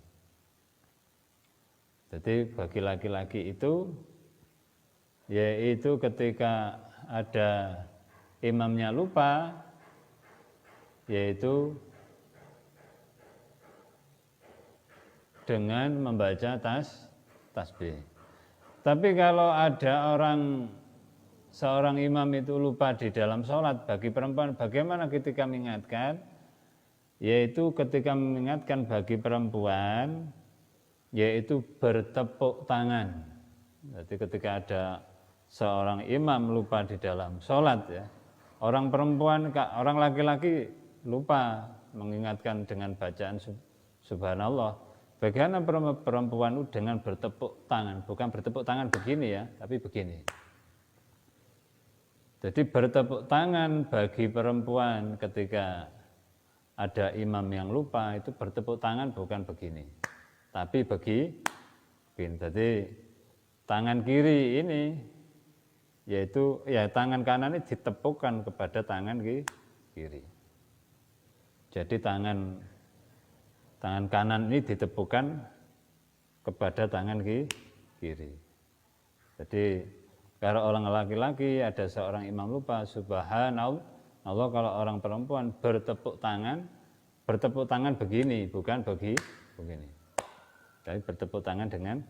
Jadi bagi laki-laki itu yaitu ketika ada imamnya lupa, yaitu dengan membaca tasbih. Tapi kalau ada seorang imam itu lupa di dalam sholat, bagi perempuan bagaimana ketika mengingatkan? Yaitu ketika mengingatkan bagi perempuan, yaitu bertepuk tangan. Jadi ketika ada seorang imam lupa di dalam sholat ya, orang perempuan, orang laki-laki lupa mengingatkan dengan bacaan subhanallah, bagaimana perempuan itu dengan bertepuk tangan, bukan bertepuk tangan begini ya, tapi begini. Jadi bertepuk tangan bagi perempuan ketika ada imam yang lupa itu bertepuk tangan bukan begini, tapi begini. Jadi tangan kiri ini, yaitu ya tangan kanan ini ditepukkan kepada tangan kiri. Jadi tangan kanan ini ditepukkan kepada tangan kiri. Jadi kalau orang laki-laki ada seorang imam lupa subhanallah, kalau orang perempuan bertepuk tangan begini, bukan begini. Tapi bertepuk tangan dengan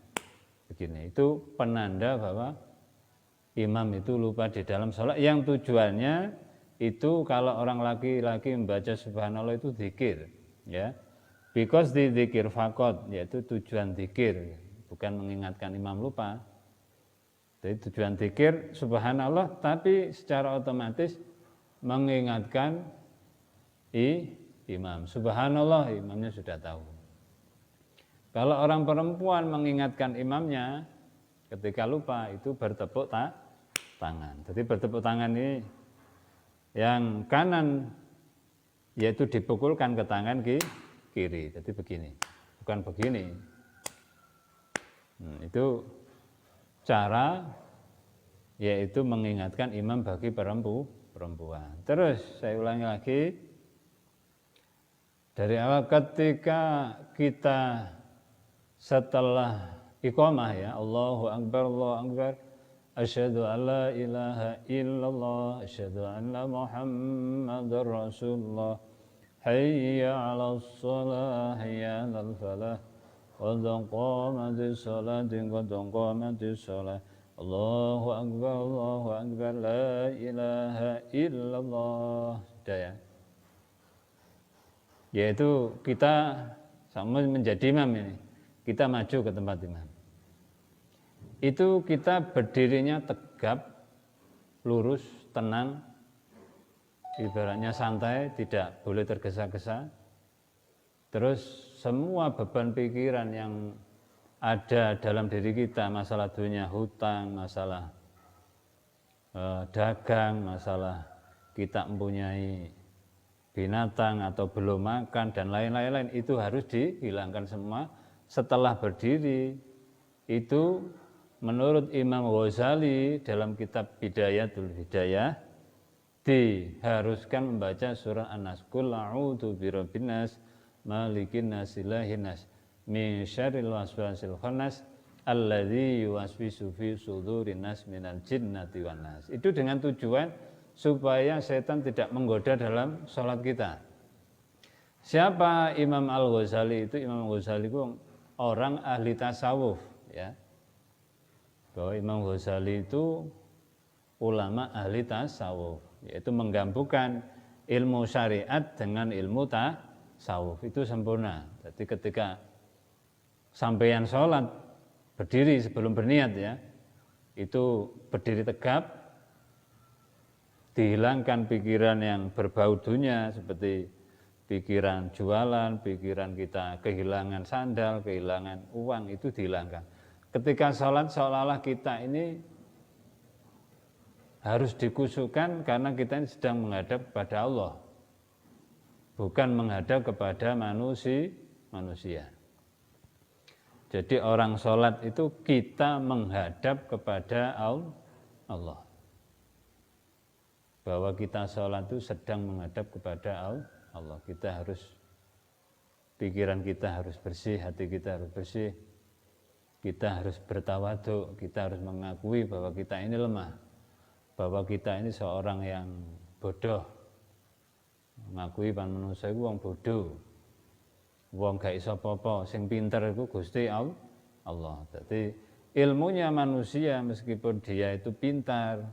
begini. Itu penanda bahwa imam itu lupa di dalam sholat, yang tujuannya itu kalau orang laki-laki membaca subhanallah itu zikir ya, because di zikir fakot, yaitu tujuan zikir, bukan mengingatkan imam lupa. Jadi tujuan zikir subhanallah, tapi secara otomatis mengingatkan imam. Subhanallah imamnya sudah tahu. Kalau orang perempuan mengingatkan imamnya ketika lupa itu bertepuk tangan. Jadi bertepuk tangan ini yang kanan yaitu dipukulkan ke tangan kiri. Jadi begini, bukan begini. Itu cara yaitu mengingatkan imam bagi perempuan. Terus saya ulangi lagi dari awal, ketika kita setelah iqamah ya, Allahu Akbar, Allahu Akbar, asyhadu an la ilaha illallah, asyhadu anna Muhammadar Rasulullah, hayya 'alas shalah, hayya 'alal falah, qad qamatis salatu, qad qamatis salah, Allahu Akbar, la ilaha illallah. Sudah ya. Yaitu kita sama menjadi imam ini. Kita maju ke tempat imam. Itu kita berdirinya tegap, lurus, tenang, ibaratnya santai, tidak boleh tergesa-gesa. Terus semua beban pikiran yang ada dalam diri kita, masalah dunia, hutang, masalah dagang, masalah kita mempunyai binatang atau belum makan dan lain-lain, itu harus dihilangkan semua setelah berdiri. Itu menurut Imam Ghazali dalam kitab Bidayatul Hidayah diharuskan membaca surah An-Nas, Qul a'udzu birabbin nas, malikin nas, ilahin nas, min syarril waswasil khannas, alladzi yuwaswisu fi sudurin nas minal jinnati wan nas. Itu dengan tujuan supaya setan tidak menggoda dalam sholat kita. Siapa Imam Al-Ghazali itu? Imam Al-Ghazali itu orang ahli tasawuf ya. Bahwa Imam Ghazali itu ulama ahli tasawuf, yaitu menggabungkan ilmu syariat dengan ilmu tasawuf, itu sempurna. Jadi ketika sampeyan sholat berdiri sebelum berniat ya, itu berdiri tegap, dihilangkan pikiran yang berbau dunia seperti pikiran jualan, pikiran kita kehilangan sandal, kehilangan uang, itu dihilangkan. Ketika sholat seolah-olah kita ini harus dikusukan karena kita ini sedang menghadap kepada Allah, bukan menghadap kepada manusia. Jadi orang sholat itu kita menghadap kepada Allah. Bahwa kita sholat itu sedang menghadap kepada Allah. Kita harus, pikiran kita harus bersih, hati kita harus bersih. Kita harus bertawadhu, kita harus mengakui bahwa kita ini lemah, bahwa kita ini seorang yang bodoh. Mengakui pan manusia itu wong bodoh, wong gak iso apa-apa, sing pinter itu Gusti Allah. Jadi ilmunya manusia meskipun dia itu pintar,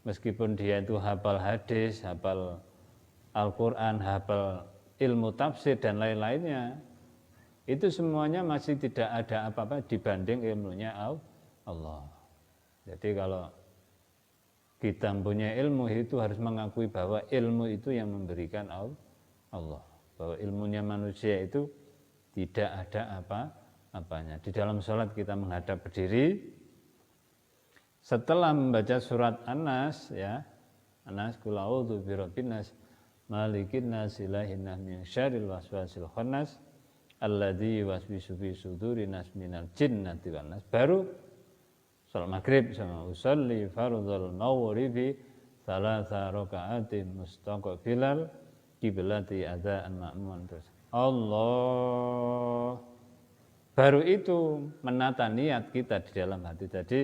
meskipun dia itu hafal hadis, hafal Al-Quran, hafal ilmu tafsir dan lain-lainnya, itu semuanya masih tidak ada apa-apa dibanding ilmunya Allah. Jadi kalau kita mempunyai ilmu, itu harus mengakui bahwa ilmu itu yang memberikan Allah. Bahwa ilmunya manusia itu tidak ada apa-apanya. Di dalam sholat kita menghadap berdiri. Setelah membaca surat An-Nas ya, An-Nas, Qul a'udzu birabbin nas, malikin nas, ilahin nas, min syarril waswasil khannas, alladzi yuwaswisu fi sudurin nas minal jinnati wan nas. Baru salat maghrib sama usolli fardhul maghribi thalatha raka'atin mustaqbilal qiblati adzan ma'mun. Terus Allah, baru itu menata niat kita di dalam hati. Jadi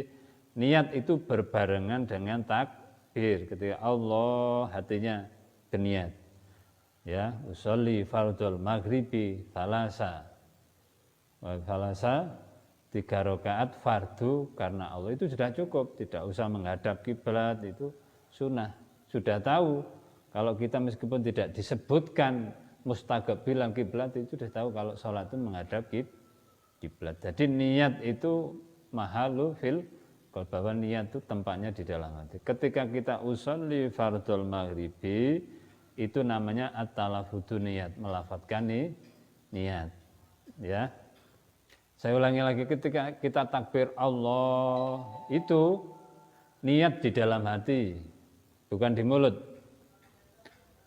niat itu berbarengan dengan takbir. Ketika Allah, hatinya berniat. Ya, usolli fardhul maghribi thalasa. Thalasa 3 rakaat fardu karena Allah, itu sudah cukup, tidak usah menghadap kiblat, itu sunnah. Sudah tahu kalau kita meskipun tidak disebutkan mustaqbilan kiblat, itu sudah tahu kalau sholat itu menghadap kiblat. Jadi niat itu mahalu fil, bahwa niat itu tempatnya di dalam hati. Ketika kita usolli fardhul maghribi, itu namanya at-talaffudu niat, melafadzkan niat. Ya. Saya ulangi lagi, ketika kita takbir Allah, itu niat di dalam hati, bukan di mulut.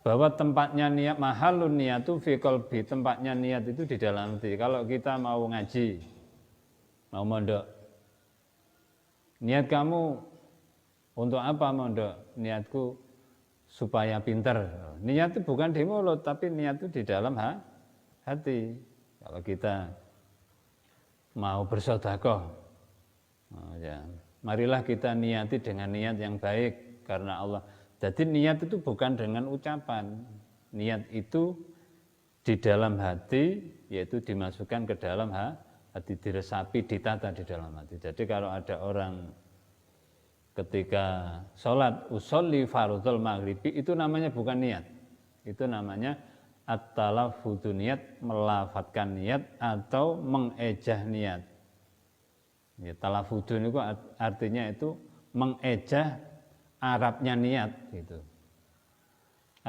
Bahwa tempatnya niat, mahalun niyatu fi qalbi, tempatnya niat itu di dalam hati. Kalau kita mau ngaji, mau mondok, niat kamu untuk apa mondok? Niatku supaya pinter. Niat itu bukan di mulut, tapi niat itu di dalam hati. Kalau kita mau bersedekah. Oh, ya. Marilah kita niati dengan niat yang baik karena Allah. Jadi niat itu bukan dengan ucapan. Niat itu di dalam hati, yaitu dimasukkan ke dalam hati, diresapi, ditata di dalam hati. Jadi kalau ada orang ketika sholat usolli fardhul maghribi, itu namanya bukan niat. Itu namanya at-talaffudu niat, melafatkan niat atau mengejah niat. Ya, talaffudu itu artinya itu mengejah Arabnya niat gitu.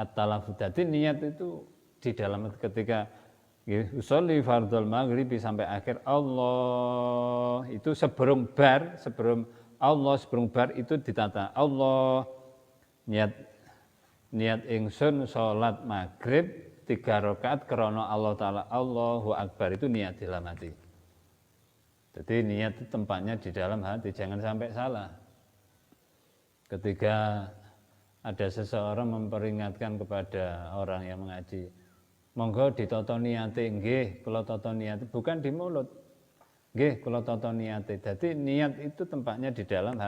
At-talaffuz, jadi niat itu di dalam ketika usolli fardhul maghribi sampai akhir Allah itu sebelum Allah sebelum bar itu ditata Allah niat ingsun sholat maghrib 3 rakaat karena Allah Ta'ala Allahu Akbar, itu niat di dalam hati. Jadi niat itu tempatnya di dalam hati, jangan sampai salah. Ketika ada seseorang memperingatkan kepada orang yang mengaji, monggo ditoto niate, nggih kula toto niate, bukan di mulut. Nggih kula toto niate. Jadi niat itu tempatnya di dalam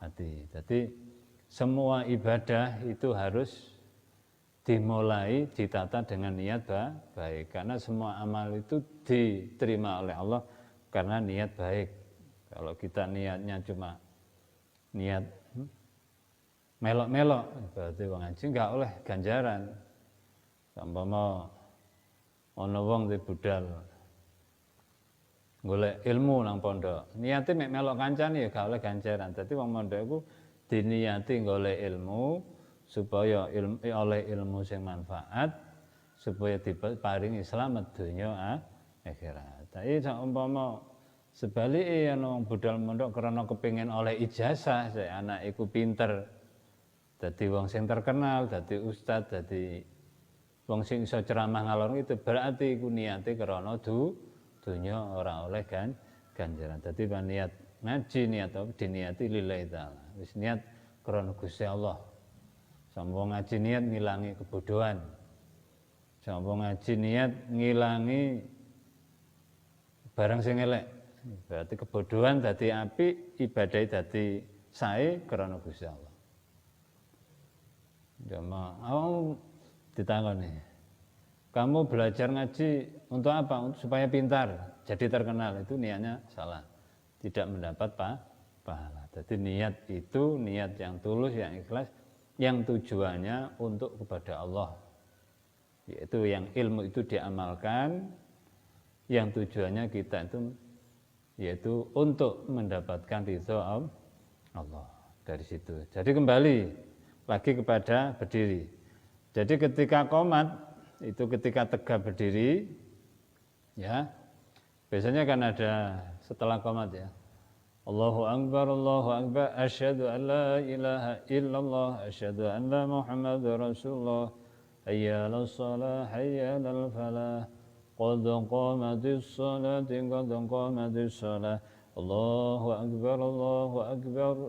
hati. Jadi semua ibadah itu harus dimulai, ditata dengan niat baik. Karena semua amal itu diterima oleh Allah karena niat baik. Kalau kita niatnya cuma niat melok-melok, berarti wong ngaji enggak oleh ganjaran. Sampama ana wong di budal golek ilmu nang pondok, niate mek melok kancane ya gak oleh ganjaran. Dadi wong mondok iku diniati golek ilmu supaya oleh ilmu sing manfaat, supaya diparingi slamet donya akhirat. Tapi umpama sebalike ana wong budal mondok karena kepengin oleh ijazah, anak iku pinter, dadi wong sing terkenal, dadi ustad, dadi wong sing iso ceramah ngalor itu, berarti iku niate karena dunya ora oleh ganjaran. Dadi niat ngaji, niat apa diniati lillahi taala. Wis niat karena Gusti Allah. Sampun ngaji niat ngilangi kebodohan. Sampun ngaji niat ngilangi barang sing elek. Berarti kebodohan dadi apik, ibadah dadi sae karena Gusti Allah. Jamaah, ditangani. Kamu belajar ngaji untuk apa? Supaya pintar, jadi terkenal. Itu niatnya salah. Tidak mendapat pahala. Jadi niat itu niat yang tulus, yang ikhlas, yang tujuannya untuk kepada Allah. Yaitu yang ilmu itu diamalkan, yang tujuannya kita itu yaitu untuk mendapatkan ridho Allah. Dari situ. Jadi kembali lagi kepada berdiri. Jadi ketika qomat itu ketika tegak berdiri, ya biasanya kan ada setelah qomat ya, Allahu Akbar, asyhadu an la ilaha illallah, asyhadu anna Muhammadar Rasulullah, hayya 'alas shalah, hayya 'alal falah, qad qamatis shalah, Allahu Akbar,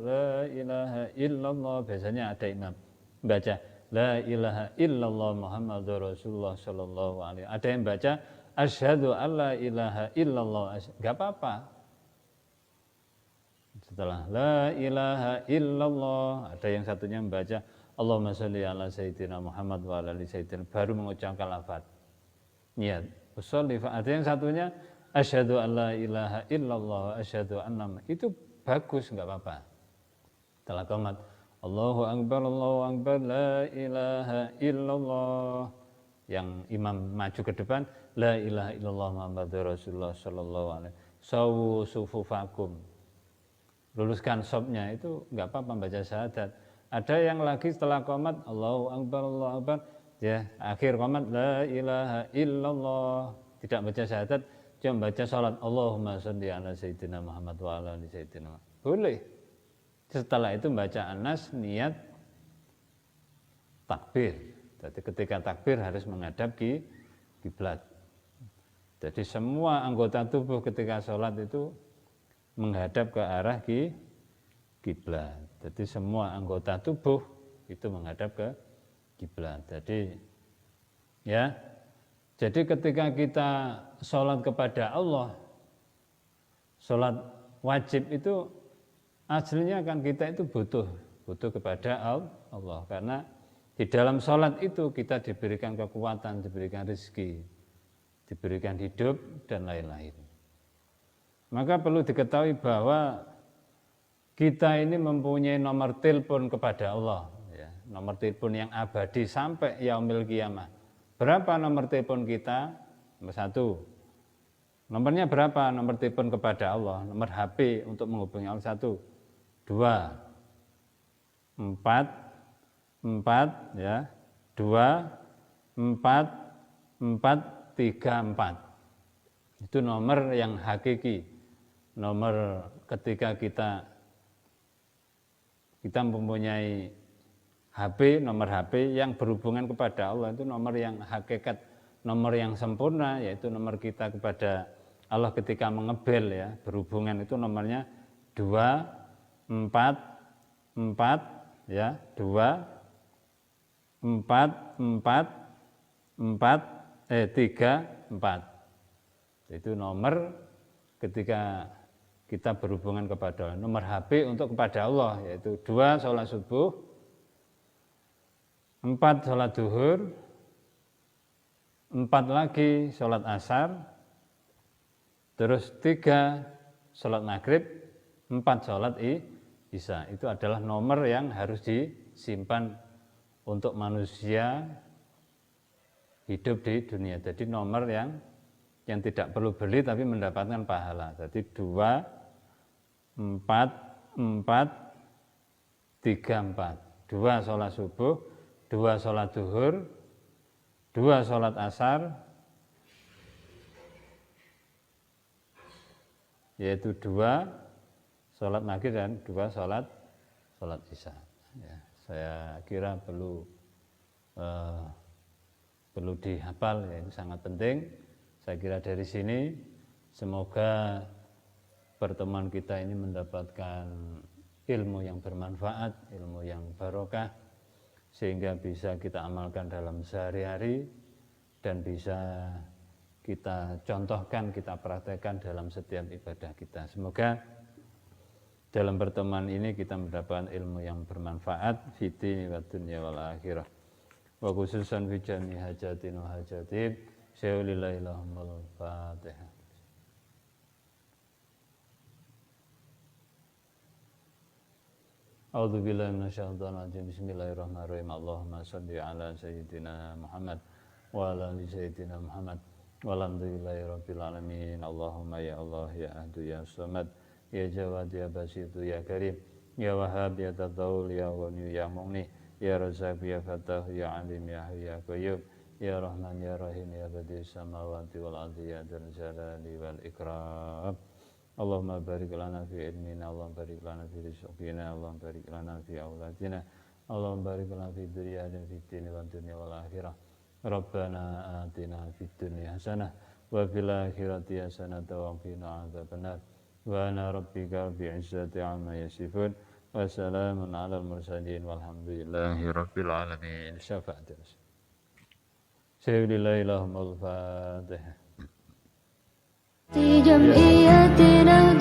la ilaha illallah. Biasanya ada imam baca la ilaha illallah Muhammadur Rasulullah sallallahu alaihi. Ada yang baca asyhadu alla ilaha illallah. Enggak apa-apa. Setelah la ilaha illallah, ada yang satunya membaca Allahumma sholli ala sayyidina Muhammad wa ala ali sayyidina, baru mengucapkan lafaz niat usolli. Ada yang satunya asyhadu alla ilaha illallah, asyhadu anna, itu bagus, enggak apa-apa. Setelah qomat Allahu Akbar, la ilaha illallah. Yang imam maju ke depan, la ilaha illallah Muhammadur Rasulullah sallallahu alaihi. Sawu sufufakum. Luluskan sopnya, itu enggak apa-apa baca syahadat. Ada yang lagi setelah qomat Allahu Akbar, ya akhir qomat la ilaha illallah, tidak baca syahadat, cuma baca salat Allahumma sholli ala sayyidina Muhammad wa ala ali sayyidina. Boleh. Setelah itu baca An-Nas, niat takbir. Jadi ketika takbir harus menghadap kiblat. Jadi semua anggota tubuh ketika sholat itu menghadap ke arah kiblat. Jadi semua anggota tubuh itu menghadap ke kiblat. Jadi ya, jadi ketika kita sholat kepada Allah, sholat wajib itu aslinya kan kita itu butuh kepada Allah, karena di dalam sholat itu kita diberikan kekuatan, diberikan rezeki, diberikan hidup dan lain-lain. Maka perlu diketahui bahwa kita ini mempunyai nomor telepon kepada Allah, ya, nomor telepon yang abadi sampai yaumil qiyamah. Berapa nomor telepon kita? Nomor 1. Nomornya berapa? Nomor telepon kepada Allah, nomor HP untuk menghubungi Allah 1, 2, 4, ya, 2, 4, 4. Itu nomor yang hakiki. Nomor ketika kita mempunyai HP, nomor HP yang berhubungan kepada Allah, itu nomor yang hakikat, nomor yang sempurna, yaitu nomor kita kepada Allah ketika mengebel, ya, berhubungan, itu nomornya 2, 4, 4, ya, 2, 4, 4, 3, 4. Itu nomor ketika kita berhubungan kepada Allah. Nomor HP untuk kepada Allah, yaitu 2 sholat subuh, 4 sholat duhur, 4 lagi sholat asar, terus 3 sholat maghrib, 4 sholat isya. Itu adalah nomor yang harus disimpan untuk manusia hidup di dunia. Jadi nomor yang tidak perlu beli tapi mendapatkan pahala. Jadi 2, 4, 3, 4. 2 sholat subuh, 2 sholat duhur, 2 sholat asar, yaitu 2 sholat maghrib dan 2 sholat isya. Ya, saya kira perlu dihafal, ya, itu sangat penting. Saya kira dari sini semoga pertemuan kita ini mendapatkan ilmu yang bermanfaat, ilmu yang barokah, sehingga bisa kita amalkan dalam sehari-hari dan bisa kita contohkan, kita praktekkan dalam setiap ibadah kita. Semoga dalam pertemuan ini kita mendapatkan ilmu yang bermanfaat fid dini wad dunya wal akhirah. Wa khususan fi jami hajatin wa hajatib. Syaulillahi Fatihah. A'udzu billahi minasyaitonir rajim. Bismillahirrahmanirrahim. Allahumma shalli ala sayyidina Muhammad wa ala ali sayyidina Muhammad. Walhamdulillahi rabbil alamin. Allahumma ya Allah ya Ahad ya Samad ya Jawad ya Basit ya Karim ya Wahhab ya Tadawul ya Ghani ya Mughni ya Razzaq ya Fattah ya Alim ya Hayy ya Qayyum ya Rahman ya Rahim ya Badi'us samawati wal ardi ya Dzal Jalali wal Ikram. Allahumma barik lana fi ilmina, Allahumma barik lana fi rizqina, Allahumma barik lana fi auladina, Allahumma barik lana fi dunyana fi dini wa dunya wal akhirah. Rabbana atina fid dunya hasanah wa fil akhirati hasanah wa qina adzabannar. Wa ana rabbika rabbil izzati amma yasifun wa salamun alal mursalin walhamdulillahi rabbil alamin. Syafaat. Sayyidina Ilahumul Fatihah. في جمعيتنا